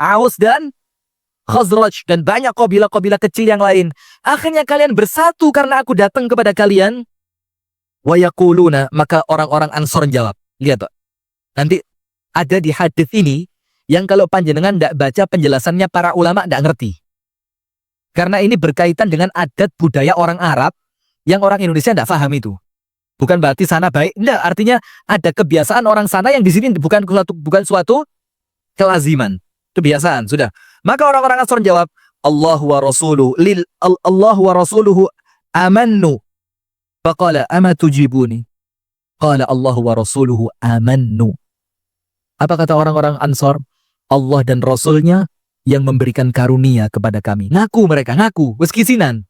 Aus dan Khazraj dan banyak kabilah-kabilah kecil yang lain. Akhirnya kalian bersatu karena aku datang kepada kalian. Wa yaquluna, maka orang-orang Ansor jawab. Lihat, Pak. Nanti ada di hadis ini yang kalau panjenengan tidak baca penjelasannya para ulama tidak ngerti. Karena ini berkaitan dengan adat budaya orang Arab yang orang Indonesia tidak paham itu. Bukan berarti sana baik. Tidak, artinya ada kebiasaan orang sana yang di sini bukan suatu kelaziman. Kebiasaan, sudah. Maka orang-orang Ansor jawab, Allah wa rasuluhu amannu. Faqala ama tujibuni. Qala Allah wa rasuluhu amannu. Apa kata orang-orang Ansor? Allah dan Rasulnya yang memberikan karunia kepada kami. Ngaku mereka, ngaku. Weskisinan.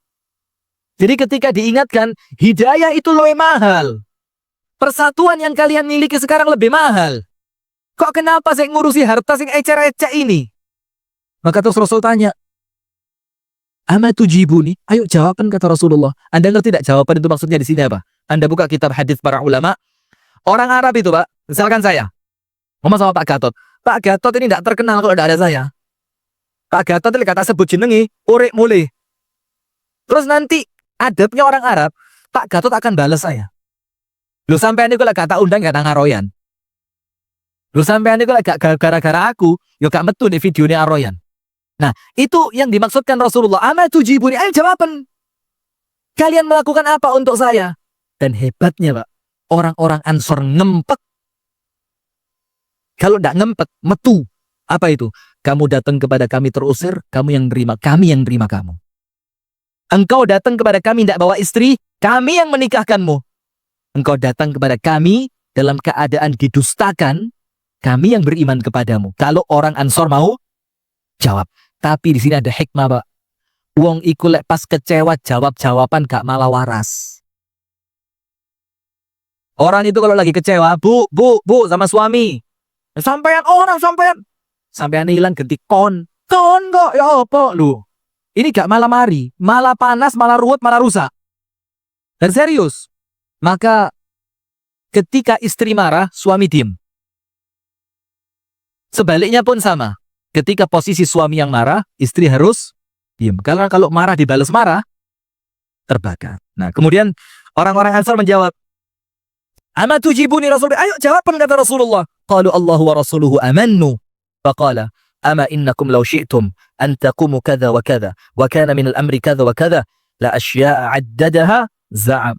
Jadi ketika diingatkan, hidayah itu lebih mahal. Persatuan yang kalian miliki sekarang lebih mahal. Kok kenapa saya ngurusi harta sing ecer-ecer ini? Maka terus Rasul tanya, ama tujibuni? Ayo jawaban, kata Rasulullah. Anda ngerti tidak jawaban itu maksudnya di sini apa? Anda buka kitab hadis para ulama. Orang Arab itu, Pak, misalkan saya ngomong sama Pak Gatot. Pak Gatot ini tidak terkenal kalau tidak ada saya. Pak Gatot ini kata sebut jenengi, urip mulai. Terus nanti adabnya orang Arab, Pak Gatot akan balas saya. Lu sampai ini kalau kata undang kata ngaroyan. Lu sampai ini kalau gak gara-gara aku, yo gak metu di videonya aroyan. Nah, itu yang dimaksudkan Rasulullah. Ama tujibuni, ayo jawaban. Kalian melakukan apa untuk saya? Dan hebatnya, Pak, orang-orang Ansor ngempet. Kalau tidak ngempet, metu. Apa itu? Kamu datang kepada kami terusir, kami yang terima kamu. Engkau datang kepada kami tidak bawa istri, kami yang menikahkanmu. Engkau datang kepada kami dalam keadaan didustakan, kami yang beriman kepadamu. Kalau orang Ansor mau jawab. Tapi di sini ada hikmah, Pak. Wong iku lek pas kecewa jawab-jawaban gak malah waras. Orang itu kalau lagi kecewa, bu sama suami. Sampean hilang ganti kon kok ya apa lu? Ini gak malah mari, malah panas, malah ruwet, malah rusak. Dan serius. Maka ketika istri marah, suami diem. Sebaliknya pun sama. Ketika posisi suami yang marah, istri harus diem. Karena kalau marah dibalas marah, terbakar. Nah, kemudian orang-orang Ansar menjawab, ama tujibuni Rasulullah. Ayo jawab, kata Rasulullah. Qalu Allah wa rasuluhu amannu. Faqala ama innakum law syi'tum an taqumu kadza wa kadza wa kana min al-amri kadza wa kadza la asya'a 'addadaha za'am.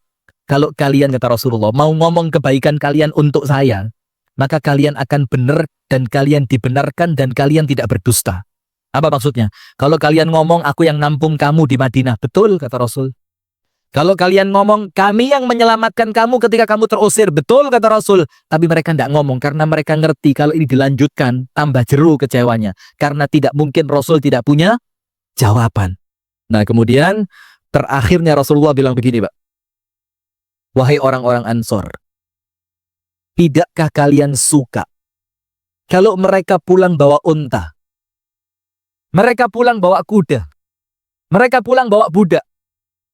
Kalau kalian, kata Rasulullah, mau ngomong kebaikan kalian untuk saya, maka kalian akan benar dan kalian dibenarkan dan kalian tidak berdusta. Apa maksudnya? Kalau kalian ngomong aku yang nampung kamu di Madinah, betul kata Rasul. Kalau kalian ngomong kami yang menyelamatkan kamu ketika kamu terusir, betul kata Rasul. Tapi mereka tidak ngomong karena mereka ngerti kalau ini dilanjutkan tambah jeru kecewanya. Karena tidak mungkin Rasul tidak punya jawaban. Nah kemudian terakhirnya Rasulullah bilang begini, Pak. Wahai orang-orang Ansor, tidakkah kalian suka kalau mereka pulang bawa unta, mereka pulang bawa kuda, mereka pulang bawa budak,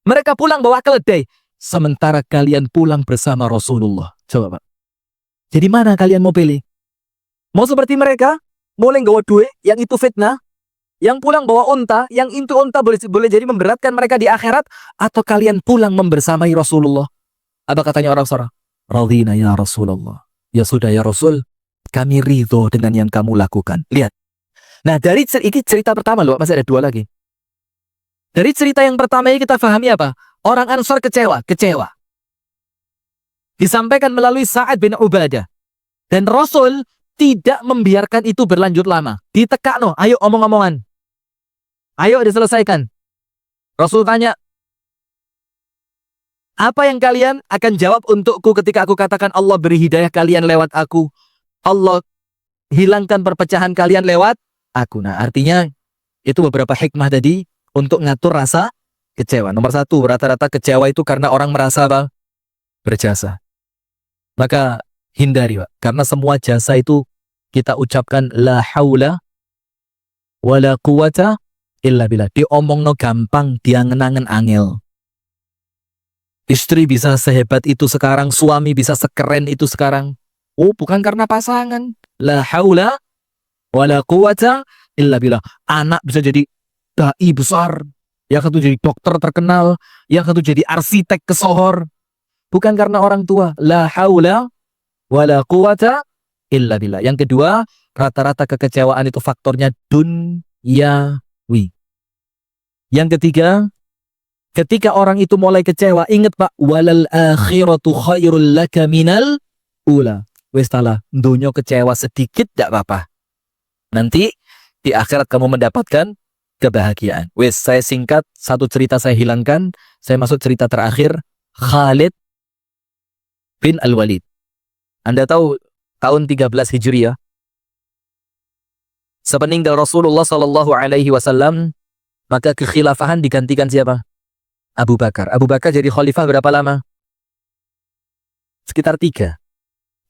mereka pulang bawa keledai, sementara kalian pulang bersama Rasulullah? Coba Pak. Jadi mana kalian mau pilih? Mau seperti mereka, boleh bawa duit, yang itu fitnah, yang pulang bawa unta, yang itu unta boleh jadi memberatkan mereka di akhirat, atau kalian pulang membersamai Rasulullah? Apa katanya orang Ansor? Radina ya Rasulullah. Ya sudah ya Rasul, kami ridho dengan yang kamu lakukan. Lihat. Nah dari cerita pertama loh, masih ada dua lagi. Dari cerita yang pertama ini kita pahami apa? Orang Ansor kecewa. Disampaikan melalui Sa'ad bin Ubadah. Dan Rasul tidak membiarkan itu berlanjut lama. Ditekak no, ayo omong-omongan. Ayo diselesaikan. Rasul tanya, apa yang kalian akan jawab untukku ketika aku katakan Allah beri hidayah kalian lewat aku? Allah hilangkan perpecahan kalian lewat aku. Nah artinya itu beberapa hikmah tadi untuk ngatur rasa kecewa. Nomor satu, rata-rata kecewa itu karena orang merasa apa? Berjasa. Maka hindari Pak. Karena semua jasa itu kita ucapkan la haula wala quwata illa billah. Diomongno gampang, dia ngenangen angel. Istri bisa sehebat itu sekarang, suami bisa sekeren itu sekarang. Oh, bukan karena pasangan. La haula wala quwata illa billah. Anak bisa jadi dai besar, yang satu jadi dokter terkenal, yang satu jadi arsitek kesohor. Bukan karena orang tua. La haula wala quwata illa billah. Yang kedua, rata-rata kekecewaan itu faktornya dunyawi. Yang ketiga, ketika orang itu mulai kecewa, ingat Pak, walal akhiratu khairul laka minal ula. Wes talah, dunia kecewa sedikit tidak apa-apa. Nanti di akhirat kamu mendapatkan kebahagiaan. Wes, saya singkat, satu cerita saya hilangkan, saya masuk cerita terakhir, Khalid bin Al-Walid. Anda tahu tahun 13 Hijriah, sepeninggal Rasulullah Sallallahu Alaihi Wasallam, maka kekhilafahan digantikan siapa? Abu Bakar. Abu Bakar jadi khalifah berapa lama? Sekitar 3.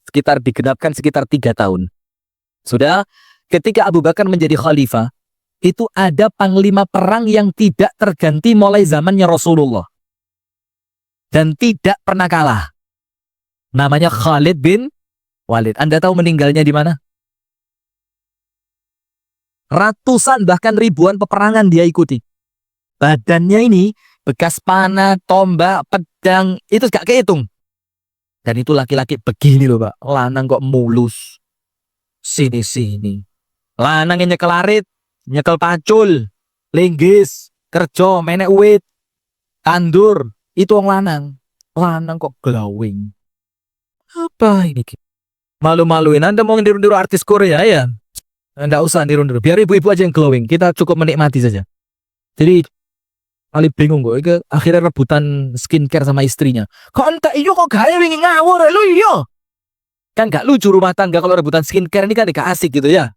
Digenapkan sekitar 3 tahun. Sudah, ketika Abu Bakar menjadi khalifah, itu ada panglima perang yang tidak terganti mulai zamannya Rasulullah. Dan tidak pernah kalah. Namanya Khalid bin Walid. Anda tahu meninggalnya di mana? Ratusan bahkan ribuan peperangan dia ikuti. Badannya ini bekas panah, tombak, pedang, itu gak kehitung. Dan itu laki-laki begini loh Pak. Lanang kok mulus. Sini-sini. Lanang yang nyekel arit, nyekel pacul, linggis, kerja, menek wit, tandur. Itu orang lanang. Lanang kok glowing. Apa ini? Malu-maluin. Anda mau niru-niru artis Korea ya? Nggak usah niru-niru. Biar ibu-ibu aja yang glowing. Kita cukup menikmati saja. Jadi Ali bingung kok, akhirnya rebutan skincare sama istrinya. Kok entah iyo kok gaya wingi ngawur lu iyo. Kan gak lucu rumah tangga kalau rebutan skincare ini kan gak asik gitu ya.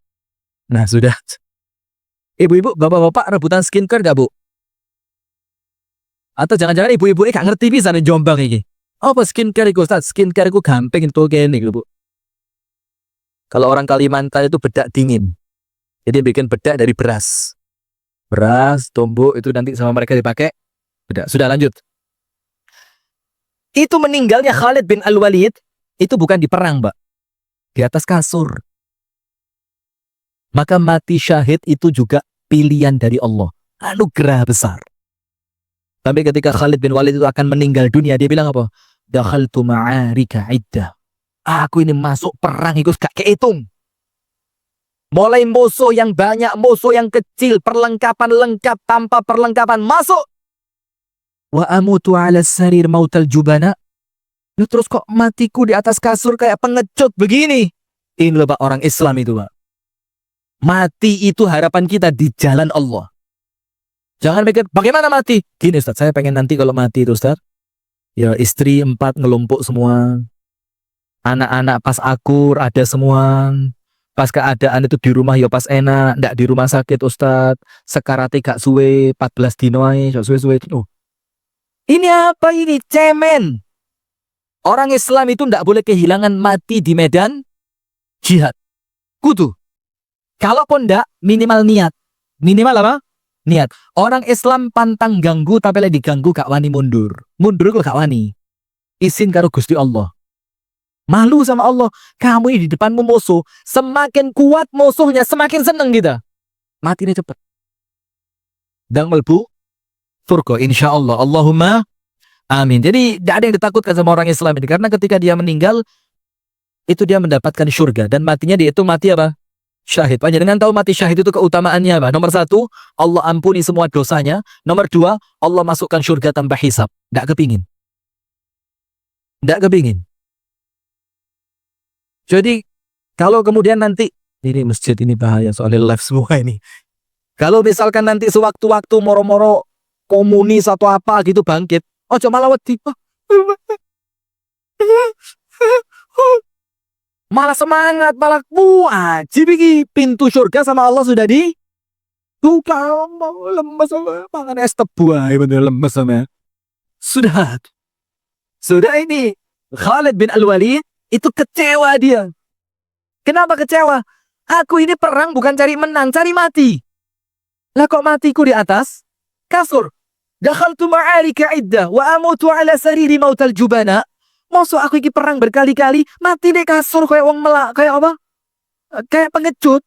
Nah sudah. Ibu-ibu, bapak-bapak rebutan skincare gak Bu? Atau jangan-jangan ibu-ibu ini gak ngerti bisa nih Jombang ini. Apa skincare itu Ustaz? Skincare itu gampang itu kayak ini Bu. Kalau orang Kalimantan itu bedak dingin. Jadi bikin bedak dari beras. Beras, tumbuk itu nanti sama mereka dipakai. Sudah lanjut. Itu meninggalnya Khalid bin Al-Walid itu bukan di perang, Mbak. Di atas kasur. Maka mati syahid itu juga pilihan dari Allah. Anugerah besar. Tapi ketika Khalid bin Walid itu akan meninggal dunia, dia bilang apa? Dakhaltu ma'arika iddah. Aku ini masuk perang itu gak kehitung. Mulai musuh yang banyak, musuh yang kecil, perlengkapan lengkap, tanpa perlengkapan, masuk. Wa amutu ala sarir mautal jubana. Terus kok matiku di atas kasur kayak pengecut begini. Ini loh Pak, orang Islam itu Pak. Mati itu harapan kita di jalan Allah. Jangan mikir bagaimana mati. Gini Ustaz, saya pengen nanti kalau mati itu Ustaz, ya istri 4 ngelumpuk semua. Anak-anak pas akur ada semua. Pas keadaan itu di rumah ya pas enak, ndak di rumah sakit Ustaz. Sekarate gak suwe 14 dino ae, gak suwe-suwe. Oh. Ini apa ini? Cemen. Orang Islam itu ndak boleh kehilangan mati di medan jihad. Kudu. Kalaupun ndak, minimal niat. Minimal apa? Niat. Orang Islam pantang ganggu tapi lagi diganggu gak wani mundur. Mundur kok gak wani. Izin karo Gusti Allah. Malu sama Allah. Kamu ini di depanmu musuh. Semakin kuat musuhnya, semakin seneng kita. Matinya cepet. Dan melbu surga insya Allah. Allahumma amin. Jadi tidak ada yang ditakutkan sama orang Islam ini. Karena ketika dia meninggal, itu dia mendapatkan surga. Dan matinya dia itu mati apa? Syahid. Panjenengan tahu mati syahid itu keutamaannya apa? Nomor 1, Allah ampuni semua dosanya. Nomor 2, Allah masukkan surga tanpa hisab. Tidak kepingin. Tidak kepingin. Jadi, kalau kemudian nanti, ini masjid ini bahaya soalnya live semua ini. Kalau misalkan nanti sewaktu-waktu moro-moro komunis atau apa gitu bangkit, ojo malah wedi. Malah semangat, malah wajib iki pintu surga sama Allah sudah di buka. Lemes sama makan es tebu aja bener lemes sama. Sudah ini Khalid bin Al-Walid itu kecewa dia. Kenapa kecewa? Aku ini perang bukan cari menang, cari mati. Lah kok matiku di atas kasur? Dakhaltu ma'arika iddah wa amutu ala sariri mautal jubana. Maksud aku ini perang berkali-kali, mati di kasur kayak wong melak, kayak apa? Kayak pengecut.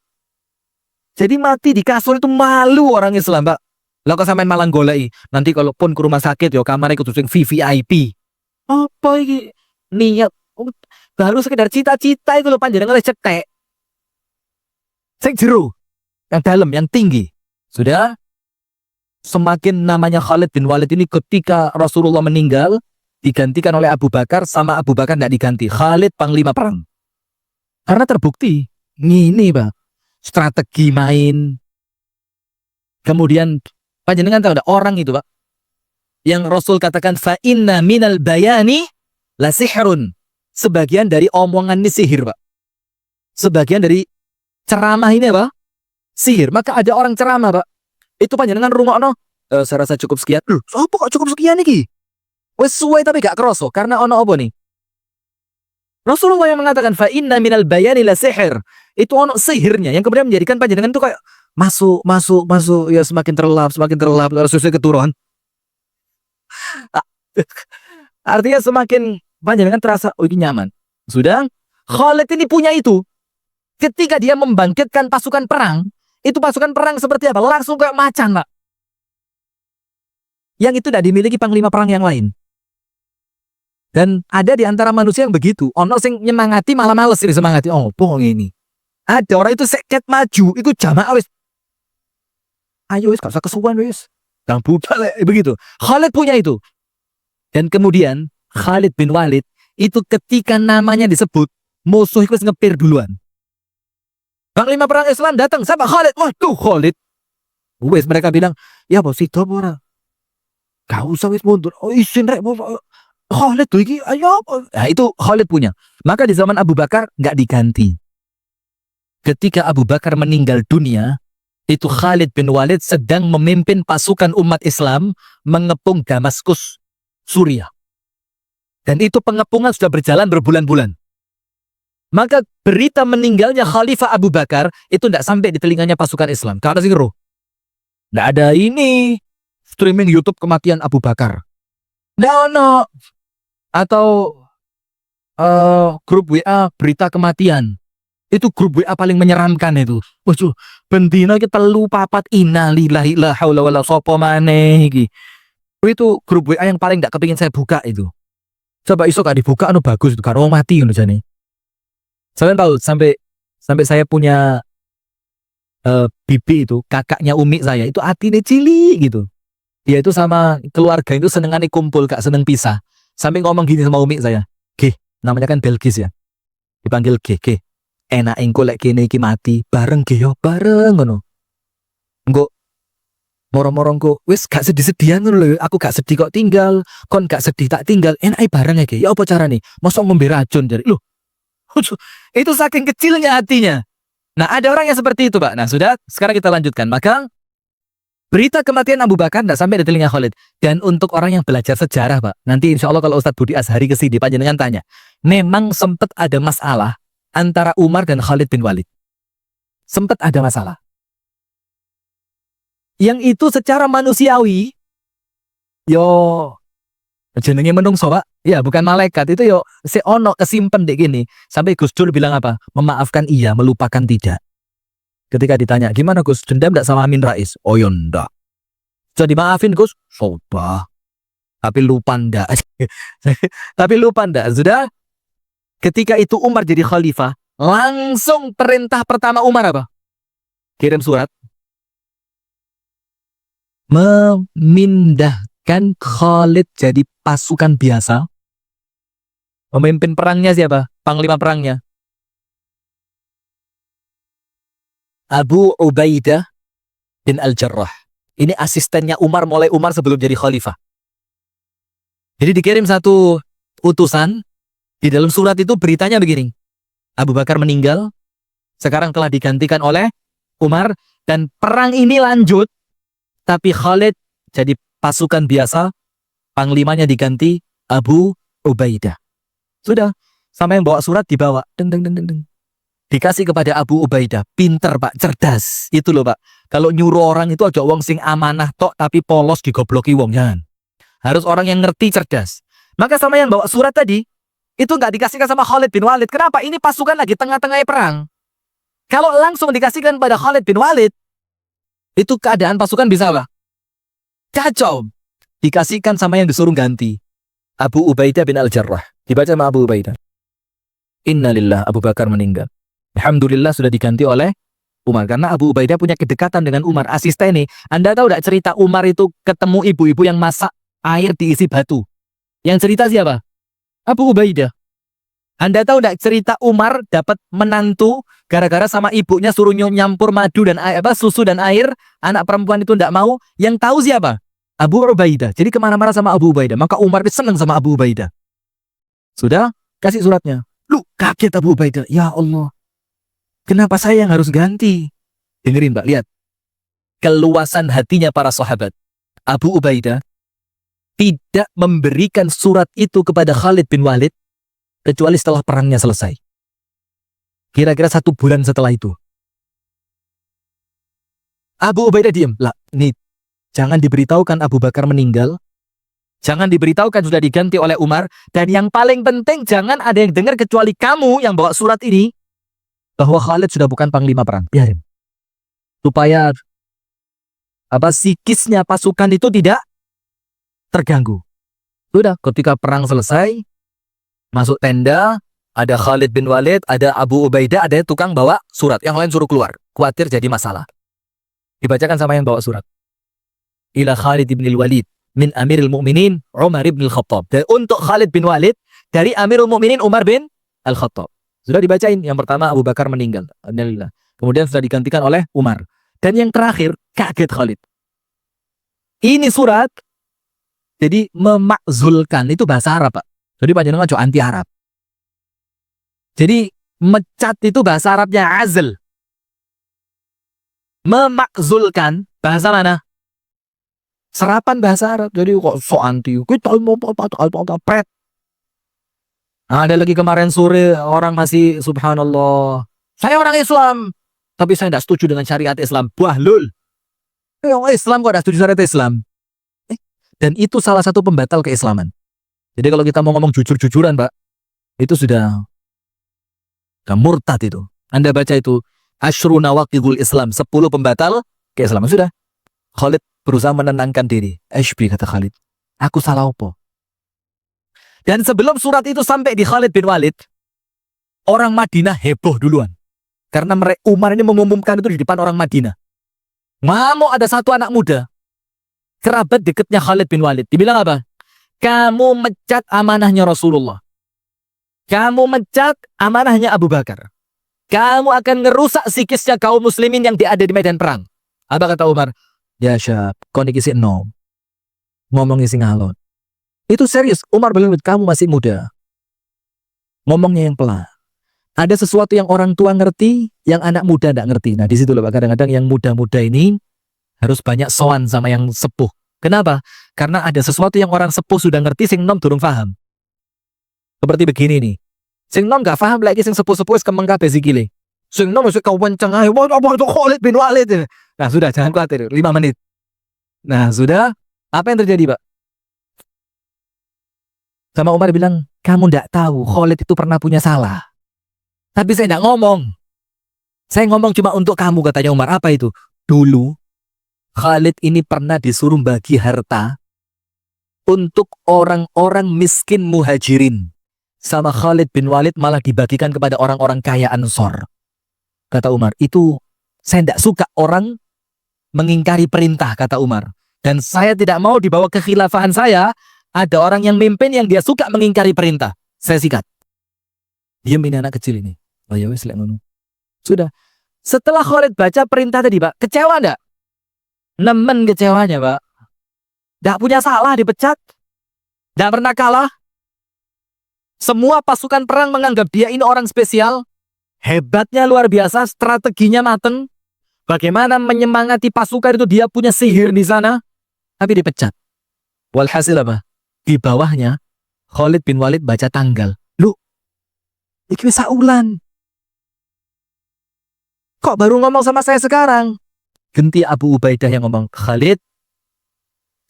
Jadi mati di kasur itu malu orang Islam, Pak. Lah kok sampean malang golei. Nanti kalaupun ke rumah sakit yo kamarnya kudu sing VVIP. Apa iki? Niat baru sekedar cita-cita itu lho panjenengan oleh cetek. Sing jero, yang dalam, yang tinggi. Sudah? Semakin namanya Khalid bin Walid ini ketika Rasulullah meninggal, digantikan oleh Abu Bakar, sama Abu Bakar tidak diganti. Khalid panglima perang. Karena terbukti, ini Pak, strategi main. Kemudian, panjenengan tahu ada orang itu Pak, yang Rasul katakan, fa inna minal bayani la sihrun. Sebagian dari omongan ini sihir Pak. Sebagian dari ceramah ini apa? Sihir. Maka ada orang ceramah Pak. Itu panjenengan rungokno, saya rasa cukup sekian. Apa kok cukup sekian iki? Wes suwe tapi gak kroso karena ono apa nih? Rasulullah yang mengatakan fa inna minal bayani la sihir. Itu ono sihirnya yang kemudian menjadikan panjenengan itu kayak masuk ya semakin terlelap terus keturun. Artinya semakin panjenengan terasa oh ini nyaman. Sudah Khalid ini punya itu. Ketika dia membangkitkan pasukan perang, itu pasukan perang seperti apa? Langsung kayak macan, Pak. Yang itu tidak dimiliki panglima perang yang lain. Dan ada di antara manusia yang begitu. Ono sing nyemangati malah males ini semangati. Oh, bohong ini. Ada orang itu seket maju, itu jamaah wis. Ayo wis gak usah kesuwan wis. Kang budal begitu. Khalid punya itu. Dan kemudian Khalid bin Walid itu ketika namanya disebut, musuh itu ngepir duluan. Panglima perang Islam datang sama Khalid. Waduh Khalid. Wes mereka bilang, ya bos itu ora. Gak usah wis mundur. Oh isin rek Khalid tuh iki ayo. Nah itu Khalid punya. Maka di zaman Abu Bakar nggak diganti. Ketika Abu Bakar meninggal dunia, itu Khalid bin Walid sedang memimpin pasukan umat Islam mengepung Damaskus, Suriah. Dan itu pengepungan sudah berjalan berbulan-bulan. Maka berita meninggalnya Khalifah Abu Bakar itu tidak sampai di telinganya pasukan Islam. Karena sih roh. Tidak ada ini streaming YouTube kematian Abu Bakar. No. Atau grup WA berita kematian. Itu grup WA paling menyeramkan itu. Waduh, bendina kita telu papat innalillahi la haula wala sapa maneh iki. Itu grup WA yang paling tidak kepingin saya buka itu. Coba iso gak dibuka anu bagus itu karo mati ngono jane. Sampai tahu sampai saya punya bibi itu, kakaknya umi saya, itu atine cilik gitu. Dia itu sama keluarga itu senengane kumpul, gak seneng pisah. Sampai ngomong gini sama umi saya, "Ge, namanya kan Belgis ya. Dipanggil Ge. Enak engko lek kene iki mati, bareng ge yo, bareng ngono. Engko moro-moro engko wis gak sedih-sedihan ngono lho, aku gak sedih kok tinggal, kon gak sedih tak tinggal, enak bareng ya ge. Ya apa carane? Mosok ngombe racun jare. Loh, itu saking kecilnya hatinya. Nah, ada orang yang seperti itu, Pak. Nah, sudah, sekarang kita lanjutkan. Maka berita kematian Abu Bakar tidak sampai di telinga Khalid. Dan untuk orang yang belajar sejarah, Pak, nanti insya Allah kalau Ustadz Budi Azhari kesini, panjenengan tanya. Memang sempat ada masalah antara Umar dan Khalid bin Walid. Sempat ada masalah. Yang itu secara manusiawi, yo, jenenge menungso, Pak. Ya, bukan malaikat. Itu yo, si ono kesimpen dek gini. Sampai Gus Dur bilang apa? Memaafkan iya, melupakan tidak. Ketika ditanya, gimana Gus, dendam tidak sama Amin Rais? Oh ya enggak. Jadi maafin Gus? Soba. Tapi lupa enggak. Tapi lupa enggak. Sudah, ketika itu Umar jadi khalifah, langsung perintah pertama Umar apa? Kirim surat. Memindahkan Khalid jadi pasukan biasa. Pemimpin perangnya siapa? Panglima perangnya Abu Ubaidah bin Al-Jarrah. Ini asistennya Umar, mulai Umar sebelum jadi khalifah. Jadi dikirim satu utusan. Di dalam surat itu beritanya begini. Abu Bakar meninggal. Sekarang telah digantikan oleh Umar. Dan perang ini lanjut. Tapi Khalid jadi pasukan biasa. Panglimanya diganti Abu Ubaidah. Sudah. Sama yang bawa surat dibawa. Deng. Dikasih kepada Abu Ubaidah. Pinter, Pak, cerdas. Itu loh, Pak. Kalau nyuruh orang itu aja wong sing amanah tok tapi polos digobloki wong, jangan. Harus orang yang ngerti, cerdas. Maka sama yang bawa surat tadi, itu nggak dikasihkan sama Khalid bin Walid. Kenapa? Ini pasukan lagi tengah-tengah perang. Kalau langsung dikasihkan pada Khalid bin Walid, itu keadaan pasukan bisa apa? Kacau. Dikasihkan sama yang disuruh ganti. Abu Ubaidah bin Al-Jarrah. Dibaca sama Abu Ubaidah. Innalillah, Abu Bakar meninggal. Alhamdulillah sudah diganti oleh Umar. Karena Abu Ubaidah punya kedekatan dengan Umar. Asistennya. Anda tahu tidak cerita Umar itu ketemu ibu-ibu yang masak air diisi batu? Yang cerita siapa? Abu Ubaidah. Anda tahu tidak cerita Umar dapat menantu gara-gara sama ibunya suruh nyampur madu dan air, susu dan air. Anak perempuan itu tidak mau. Yang tahu siapa? Abu Ubaidah. Jadi kemana-mana sama Abu Ubaidah. Maka Umar senang sama Abu Ubaidah. Sudah? Kasih suratnya. Lu kaget Abu Ubaidah. Ya Allah. Kenapa saya yang harus ganti? Dengerin, Pak, lihat. Keluasan hatinya para sahabat. Abu Ubaidah tidak memberikan surat itu kepada Khalid bin Walid kecuali setelah perangnya selesai. Kira-kira 1 bulan setelah itu. Abu Ubaidah diam. Lah, nih, jangan diberitahukan Abu Bakar meninggal. Jangan diberitahukan sudah diganti oleh Umar. Dan yang paling penting, jangan ada yang dengar kecuali kamu yang bawa surat ini. Bahwa Khalid sudah bukan panglima perang. Biarin. Supaya psikisnya pasukan itu tidak terganggu. Sudah, ketika perang selesai, masuk tenda, ada Khalid bin Walid, ada Abu Ubaidah, ada tukang bawa surat. Yang lain suruh keluar. Khawatir jadi masalah. Dibacakan sama yang bawa surat. Ila Khalid bin Walid min Amirul Mu'minin Umar bin Al-Khattab. Dan untuk Khalid bin Walid dari Amirul Mu'minin Umar bin Al-Khattab. Sudah dibacain. Yang pertama Abu Bakar meninggal. Alhamdulillah. Kemudian sudah digantikan oleh Umar. Dan yang terakhir, kaget Khalid. Ini surat, jadi memakzulkan, itu bahasa Arab, Pak. Jadi panjenengan cok anti Arab. Jadi mecat itu bahasa Arabnya azl. Memakzulkan, bahasa mana? Serapan bahasa Arab. Jadi kok so anti. Kita mau pret. Ada lagi kemarin sore orang masih subhanallah. Saya orang Islam, tapi saya tidak setuju dengan syariat Islam. Bahlul. Orang Islam kok tidak setuju syariat Islam? Dan itu salah satu pembatal keislaman. Jadi kalau kita mau ngomong jujur-jujuran, Pak, itu sudah murtad itu. Anda baca itu Asyru Nawaqidul Islam, 10 pembatal keislaman. Sudah. Khalid berusaha menenangkan diri. Ashbi, kata Khalid. Aku salah apa? Dan sebelum surat itu sampai di Khalid bin Walid, orang Madinah heboh duluan. Karena Umar ini mengumumkan itu di depan orang Madinah. Mau ada satu anak muda, kerabat dekatnya Khalid bin Walid. Dibilang apa? Kamu mecat amanahnya Rasulullah. Kamu mecat amanahnya Abu Bakar. Kamu akan ngerusak psikisnya kaum muslimin yang ada di medan perang. Apa kata Umar? Ya syab, kau nikisi no. Ngomongnya sing ngalon. Itu serius. Umar bilang, kamu masih muda. Ngomongnya yang pelan. Ada sesuatu yang orang tua ngerti, yang anak muda tidak ngerti. Nah, di situ loh, Pak. Kadang-kadang yang muda-muda ini harus banyak sowan sama yang sepuh. Kenapa? Karena ada sesuatu yang orang sepuh sudah ngerti, sing nom durung paham. Seperti begini nih. Sing nom gak paham lagi, sing sepuh-sepuh kemeng kabeh sikile. Sing nom kau wenceng ae, apa itu Khalid bin Walid. Nah, sudah, jangan khawatir. 5 menit. Nah, sudah. Apa yang terjadi, Pak? Sama Umar bilang, kamu tidak tahu Khalid itu pernah punya salah. Tapi saya tidak ngomong. Saya ngomong cuma untuk kamu, katanya Umar. Apa itu? Dulu, Khalid ini pernah disuruh bagi harta untuk orang-orang miskin muhajirin. Sama Khalid bin Walid malah dibagikan kepada orang-orang kaya Ansor. Kata Umar, itu saya tidak suka orang mengingkari perintah, kata Umar. Dan saya tidak mau di bawah kekhilafahan saya, ada orang yang mimpin yang dia suka mengingkari perintah. Saya sikat. Diam ini anak kecil ini. Oh ya wes, sudah. Setelah Khalid baca perintah tadi, Pak, kecewa enggak? Nemen kecewanya, Pak. Enggak punya salah dipecat. Enggak pernah kalah. Semua pasukan perang menganggap dia ini orang spesial. Hebatnya luar biasa, strateginya mateng. Bagaimana menyemangati pasukan itu, dia punya sihir di sana. Tapi dipecat. Walhasil apa? Di bawahnya Khalid bin Walid baca tanggal. Lu, iki wis saulan. Kok baru ngomong sama saya sekarang? Ganti Abu Ubaidah yang ngomong, Khalid,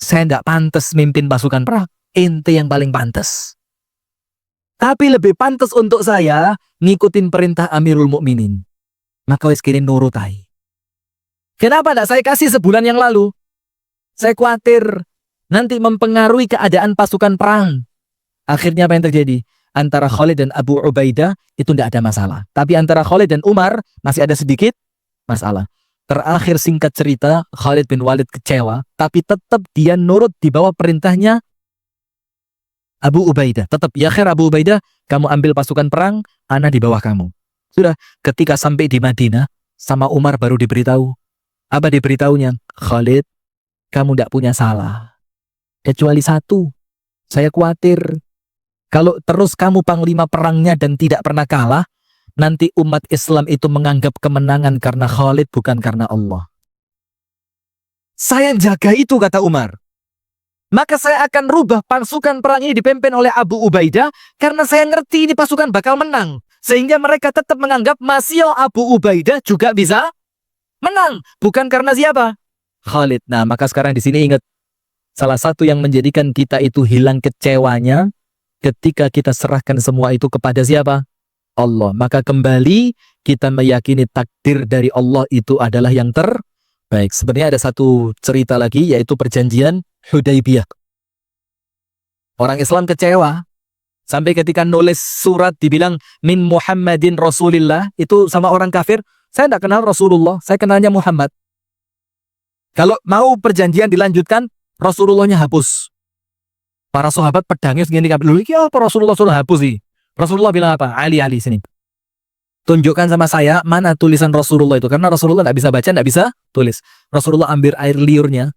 saya tidak pantas mimpin pasukan perang. Ente yang paling pantas. Tapi lebih pantas untuk saya ngikutin perintah Amirul Mukminin. Maka wis kini nurutai. Kenapa tidak saya kasih sebulan yang lalu? Saya khawatir nanti mempengaruhi keadaan pasukan perang. Akhirnya apa yang terjadi? Antara Khalid dan Abu Ubaidah itu tidak ada masalah. Tapi antara Khalid dan Umar masih ada sedikit masalah. Terakhir singkat cerita, Khalid bin Walid kecewa, tapi tetap dia nurut di bawah perintahnya Abu Ubaidah. Tetap, ya khair Abu Ubaidah, kamu ambil pasukan perang, ana di bawah kamu. Sudah, ketika sampai di Madinah, sama Umar baru diberitahu. Apa diberitahunya? Khalid, kamu tidak punya salah. Kecuali satu, saya khawatir. Kalau terus kamu panglima perangnya dan tidak pernah kalah, nanti umat Islam itu menganggap kemenangan karena Khalid bukan karena Allah. Saya jaga itu, kata Umar. Maka saya akan rubah pasukan perang ini dipimpin oleh Abu Ubaidah karena saya ngerti ini pasukan bakal menang. Sehingga mereka tetap menganggap masih Abu Ubaidah juga bisa menang. Bukan karena siapa? Khalid. Nah, maka sekarang di sini ingat. Salah satu yang menjadikan kita itu hilang kecewanya ketika kita serahkan semua itu kepada siapa? Allah. Maka kembali kita meyakini takdir dari Allah itu adalah yang terbaik. Sebenarnya ada satu cerita lagi, yaitu perjanjian Hudaybiyah. Orang Islam kecewa sampai ketika nulis surat dibilang min Muhammadin Rasulillah, itu sama orang kafir, saya tidak kenal Rasulullah, saya kenalnya Muhammad. Kalau mau perjanjian dilanjutkan, Rasulullahnya hapus. Para sahabat pedangnya segini kabel. Lu iki apa Rasulullah suruh hapus sih? Rasulullah bilang apa? Ali sini. Tunjukkan sama saya mana tulisan Rasulullah itu. Karena Rasulullah tidak bisa baca, tidak bisa tulis. Rasulullah ambil air liurnya,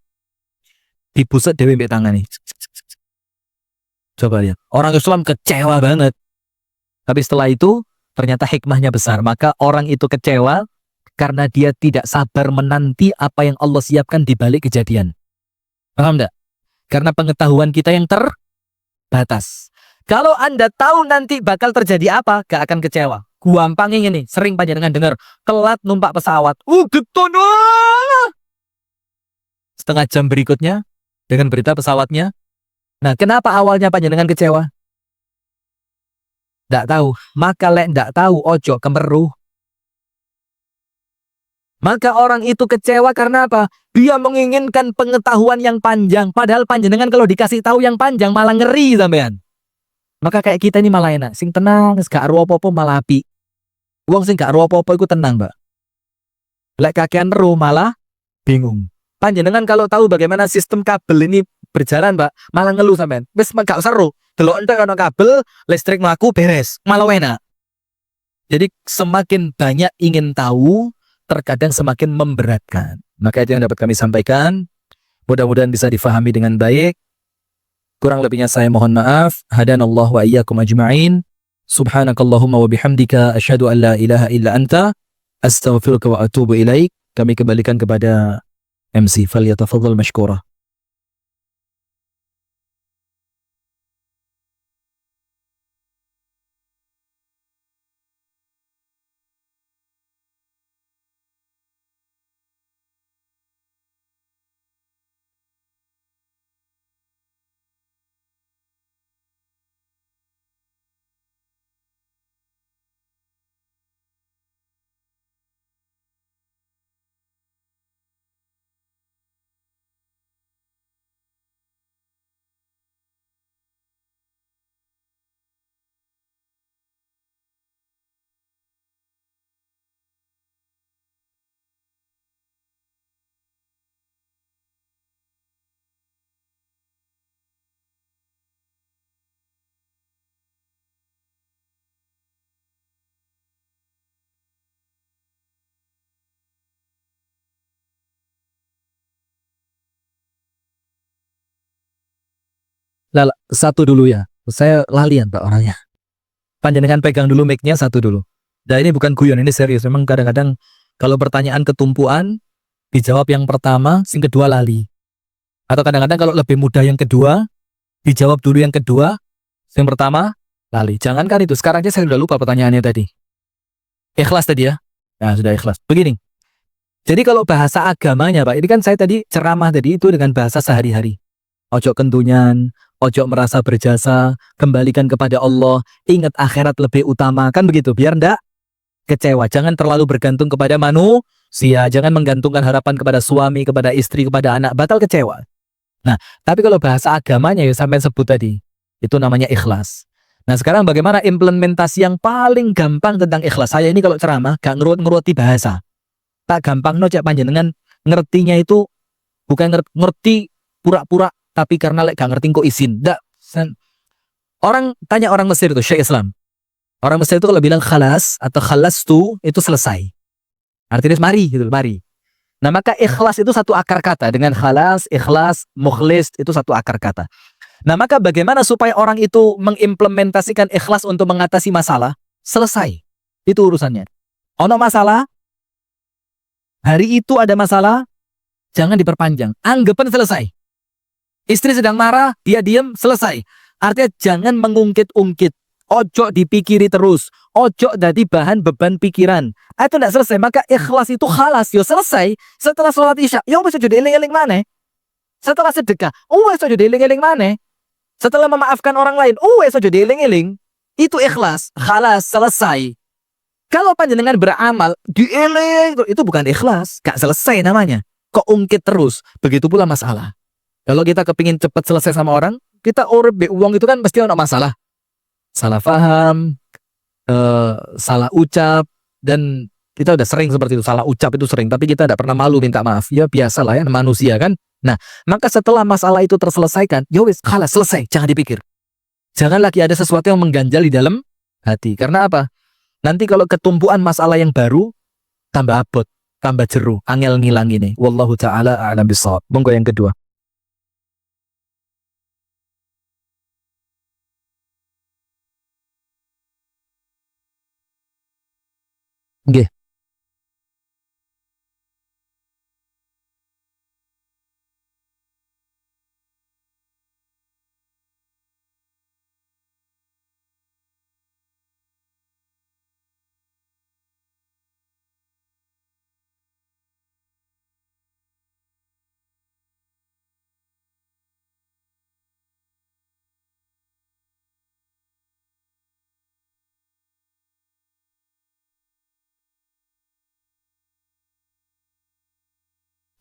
dibuset dewe mbek tangan nih. Coba lihat. Orang Islam kecewa banget. Tapi setelah itu ternyata hikmahnya besar. Maka orang itu kecewa karena dia tidak sabar menanti apa yang Allah siapkan di balik kejadian. Paham enggak? Karena pengetahuan kita yang terbatas. Kalau Anda tahu nanti bakal terjadi apa, gak akan kecewa. Gampang ini, sering panjenengan dengar, telat numpak pesawat. Getun. Setengah jam berikutnya, dengan berita pesawatnya. Nah, kenapa awalnya panjenengan kecewa? Nggak tahu. Maka lek nggak tahu, ojo kemeruh. Maka orang itu kecewa karena apa? Dia menginginkan pengetahuan yang panjang. Padahal panjenengan kalau dikasih tahu yang panjang malah ngeri sampean. Maka kayak kita ini malah enak. Sing tenang, gak aru apa-apa malah api. Wong sing gak ro apa-apa iku tenang, Mbak. Lek kakean ro malah bingung. Panjenengan kalau tahu bagaimana sistem kabel ini berjalan, Mbak, malah ngeluh sampean. Wis gak usah ro. Delok entek ana kabel, listrik mlaku beres, malah enak. Jadi semakin banyak ingin tahu, terkadang semakin memberatkan. Maka itu yang dapat kami sampaikan. Mudah-mudahan bisa difahami dengan baik. Kurang lebihnya saya mohon maaf. Hadanallahu wa iyyakum ajma'in. Subhanakallahumma wa bihamdika asyhadu an la ilaha illa anta astaghfiruka wa atubu ilaik. Kami kembalikan kepada MC. Falyatafadhal mashkura. Lala, satu dulu ya. Saya lalian Pak orangnya. Panjenengan pegang dulu mic-nya satu dulu. Dan ini bukan guyon, ini serius. Memang kadang-kadang kalau pertanyaan ketumpuan dijawab yang pertama, yang kedua lali. Atau kadang-kadang kalau lebih mudah yang kedua, dijawab dulu yang kedua, yang pertama lali. Jangankan itu, sekarang aja saya sudah lupa pertanyaannya tadi. Ikhlas tadi ya? Nah, sudah ikhlas. Begini. Jadi kalau bahasa agamanya Pak, ini kan saya tadi ceramah tadi itu dengan bahasa sehari-hari. Ojo kentunyan, ojo merasa berjasa, kembalikan kepada Allah, ingat akhirat lebih utama, kan begitu, biar ndak kecewa. Jangan terlalu bergantung kepada manusia, jangan menggantungkan harapan kepada suami, kepada istri, kepada anak, batal kecewa. Nah, tapi kalau bahasa agamanya ya sampai sebut tadi, itu namanya ikhlas. Nah, sekarang bagaimana implementasi yang paling gampang tentang ikhlas? Saya ini kalau ceramah gak ngeruti bahasa. Tak gampang no cek panjenengan ngertinya itu bukan ngerti pura-pura tapi karena gak ngerti kok izin. Nggak. Orang tanya orang Mesir itu Syekh Islam. Orang Mesir itu kalau bilang khalas atau khalastu itu selesai. Artinya mari gitu, mari. Nah, maka ikhlas itu satu akar kata dengan khalas, ikhlas, mukhlis itu satu akar kata. Nah, maka bagaimana supaya orang itu mengimplementasikan ikhlas untuk mengatasi masalah? Selesai. Itu urusannya. Ono masalah, hari itu ada masalah, jangan diperpanjang. Anggapan selesai. Istri sedang marah, dia diam, selesai. Artinya jangan mengungkit-ungkit. Ojo dipikiri terus. Ojo jadi bahan beban pikiran. Itu tidak selesai. Maka ikhlas itu khalas. Yo selesai. Setelah sholat isya, yo bisa jadi eling-eling mana? Setelah sedekah, bisa jadi eling-eling mana? Setelah memaafkan orang lain, bisa jadi eling-eling. Itu ikhlas. Khalas, selesai. Kalau panjenengan beramal, dieling, itu bukan ikhlas. Gak selesai namanya. Kok ungkit terus. Begitu pula masalah. Kalau kita kepingin cepat selesai sama orang, kita urip uang itu kan pasti ada masalah. Salah paham, salah ucap, dan kita udah sering seperti itu. Salah ucap itu sering, tapi kita tidak pernah malu minta maaf. Ya biasalah ya, manusia kan. Nah, maka setelah masalah itu terselesaikan, ya wis, khalas, selesai, jangan dipikir. Jangan lagi ada sesuatu yang mengganjal di dalam hati. Karena apa? Nanti kalau ketumpuan masalah yang baru, tambah abot, tambah jeru, angel ngilang ini. Wallahu ta'ala a'lam bishawab. Monggo yang kedua. Nggih.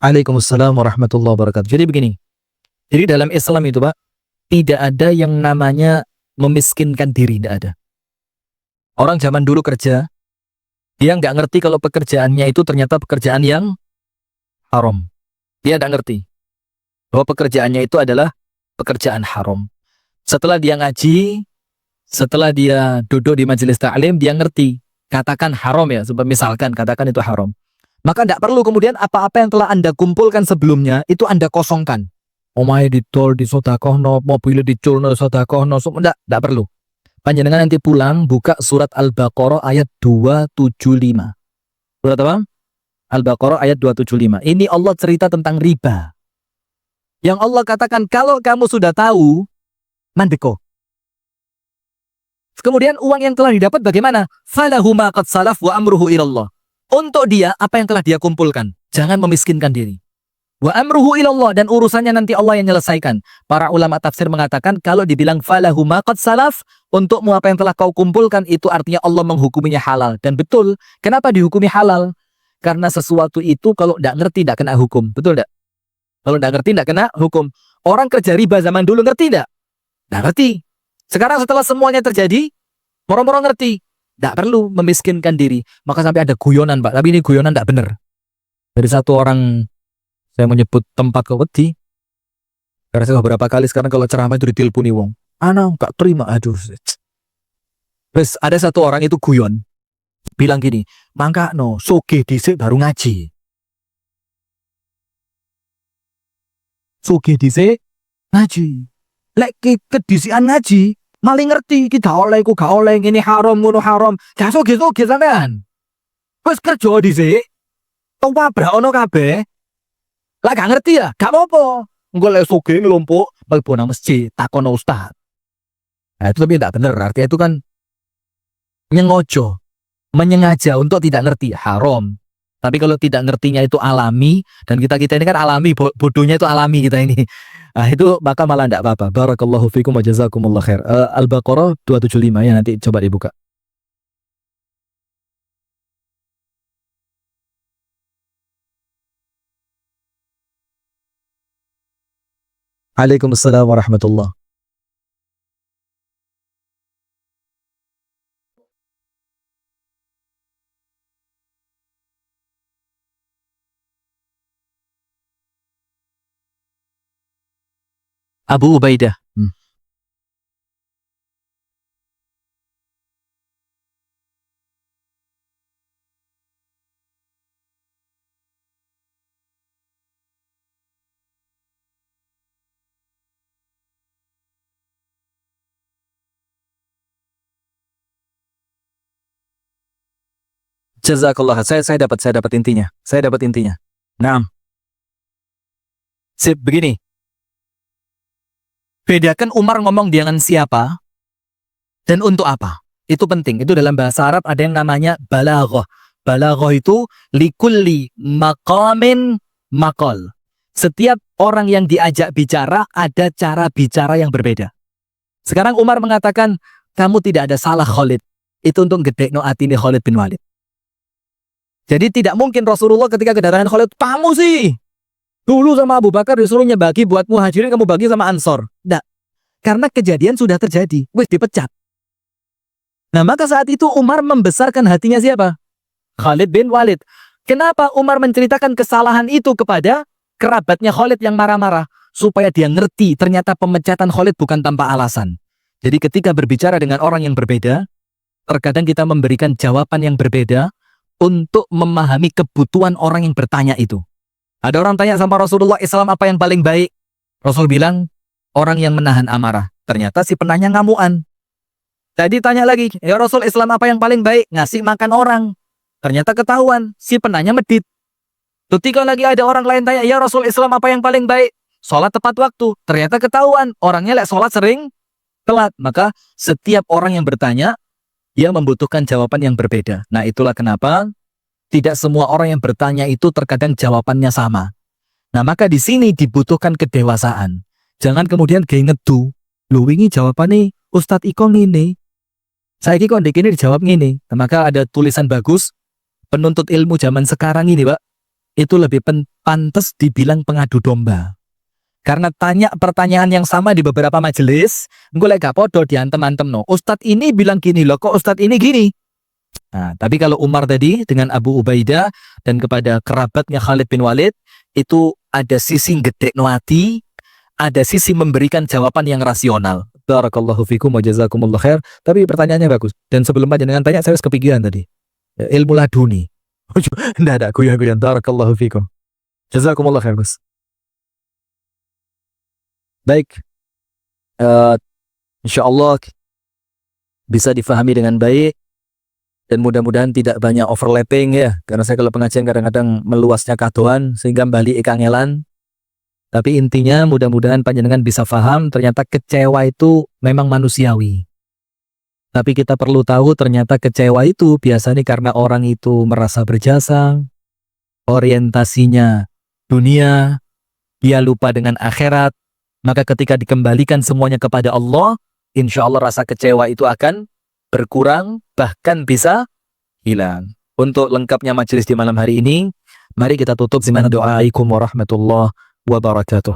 Waalaikumsalam warahmatullahi wabarakatuh. Jadi begini. Jadi dalam Islam itu Pak, tidak ada yang namanya memiskinkan diri, tidak ada. Orang zaman dulu kerja, Dia nggak ngerti kalau pekerjaannya itu ternyata pekerjaan yang haram. Dia nggak ngerti bahwa pekerjaannya itu adalah pekerjaan haram. Setelah dia ngaji, setelah dia duduk di majelis ta'lim, dia ngerti. Katakan haram ya, misalkan katakan itu haram. Maka tidak perlu kemudian apa-apa yang telah Anda kumpulkan sebelumnya, itu Anda kosongkan. Omahe didol, disodakohno, mobilnya diculno, disodakohno, tidak perlu. Panjenengan nanti pulang, buka surat Al-Baqarah ayat 275. Surat apa? Al-Baqarah ayat 275. Ini Allah cerita tentang riba. Yang Allah katakan, kalau kamu sudah tahu, mandeko. Kemudian uang yang telah didapat bagaimana? Falahu ma qad salaf wa amruhu ilallah. Untuk dia, apa yang telah dia kumpulkan. Jangan memiskinkan diri. Wa amruhu ilallah, dan urusannya nanti Allah yang menyelesaikan. Para ulama tafsir mengatakan, kalau dibilang falahu ma qad salaf, untukmu apa yang telah kau kumpulkan, itu artinya Allah menghukuminya halal. Dan betul, kenapa dihukumi halal? Karena sesuatu itu kalau tidak ngerti, tidak kena hukum. Betul tidak? Kalau tidak ngerti, tidak kena hukum. Orang kerja riba zaman dulu ngerti tidak? Tidak ngerti. Sekarang setelah semuanya terjadi, moro-moro ngerti. Tidak perlu memiskinkan diri. Maka sampai ada guyonan, Pak. Tapi ini guyonan tidak benar. Dari satu orang, saya menyebut tempat ke wedi. Karena saya beberapa kali sekarang kalau ceramah itu diteleponi wong. Anak gak terima. Aduh. Terus ada satu orang itu guyon. Bilang gini, mangka no, soge dhisik baru ngaji. Soge dhisik ngaji. Lek kedisian ngaji, maling ngerti kita oleh ku gak oleh ini haram ngono haram. Dah soge-soge sampean. Wis kerja dhisik. Tumabrak ono kabeh. Lah gak ngerti ya, gak apa-apa. Engko lek soge ngelompok mlebu nang masjid takon ustaz. Nah, itu tapi tidak benar. Artinya itu kan nyengojo, menyengaja untuk tidak ngerti, haram. Tapi kalau tidak ngertinya itu alami, dan kita ini kan alami, bodohnya itu alami kita ini. Nah, itu maka malah tidak apa-apa. Barakallahu fikum wa jazakumullah khair. Al-Baqarah 275 ya, nanti coba dibuka. Waalaikumsalam warahmatullahi. Abu Ubaidah. Jazakallah. Saya dapat intinya. Saya dapat intinya. Nah, sip begini. Bedakan Umar ngomong dengan siapa dan untuk apa. Itu penting. Itu dalam bahasa Arab ada yang namanya balaghah. Balaghah itu likulli maqamin maqal. Setiap orang yang diajak bicara ada cara bicara yang berbeda. Sekarang Umar mengatakan, kamu tidak ada salah Khalid. Itu untuk gedekno atine Khalid bin Walid. Jadi tidak mungkin Rasulullah ketika kedatangan Khalid, kamu sih dulu sama Abu Bakar disuruhnya bagi buat muhajirin, kamu bagi sama Ansor. Tidak. Karena kejadian sudah terjadi. Wis dipecat. Nah maka saat itu Umar membesarkan hatinya siapa? Khalid bin Walid. Kenapa Umar menceritakan kesalahan itu kepada kerabatnya Khalid yang marah-marah? Supaya dia ngerti ternyata pemecatan Khalid bukan tanpa alasan. Jadi ketika berbicara dengan orang yang berbeda, terkadang kita memberikan jawaban yang berbeda untuk memahami kebutuhan orang yang bertanya itu. Ada orang tanya sama Rasulullah, Islam apa yang paling baik? Rasul bilang, orang yang menahan amarah. Ternyata si penanya ngamuan. Tadi tanya lagi, ya Rasul, Islam apa yang paling baik? Ngasih makan orang. Ternyata ketahuan, si penanya medit. Ketika lagi ada orang lain tanya, ya Rasul, Islam apa yang paling baik? Sholat tepat waktu. Ternyata ketahuan, orangnya lek sholat sering telat. Maka setiap orang yang bertanya, dia membutuhkan jawaban yang berbeda. Nah itulah kenapa tidak semua orang yang bertanya itu terkadang jawabannya sama. Nah maka di sini dibutuhkan kedewasaan. Jangan kemudian gaya ngedu. Lu wingi jawabannya Ustadz Iko ini. Saya kok ini dijawab gini. Nah, maka ada tulisan bagus. Penuntut ilmu zaman sekarang ini Pak. Itu lebih pantas dibilang pengadu domba. Karena tanya pertanyaan yang sama di beberapa majelis, gue lagi gak podo diantem-antem no. Ustadz ini bilang gini loh, kok Ustadz ini gini? Nah, tapi kalau Umar tadi dengan Abu Ubaidah dan kepada kerabatnya Khalid bin Walid, itu ada sisi gede no hati, ada sisi memberikan jawaban yang rasional. Barakallahu fikum wa jazakumullah khair. Tapi pertanyaannya bagus. Dan sebelum panjenengan tanya, saya kepikiran tadi. Ilmu laduni. Enggak ada guyon-guyon. Barakallahu fikum. Jazakumullah khair, Gus. Baik. Insyaallah bisa difahami dengan baik. Dan mudah-mudahan tidak banyak overlapping ya. Karena saya kalau pengajian kadang-kadang meluasnya kadoan sehingga balik kangelan. Tapi intinya mudah-mudahan panjenengan bisa paham ternyata kecewa itu memang manusiawi. Tapi kita perlu tahu ternyata kecewa itu biasanya karena orang itu merasa berjasa, orientasinya dunia, dia lupa dengan akhirat. Maka ketika dikembalikan semuanya kepada Allah, insya Allah rasa kecewa itu akan berkurang, bahkan bisa hilang. Untuk lengkapnya majelis di malam hari ini, mari kita tutup dengan doa. Assalamualaikum warahmatullahi wabarakatuh.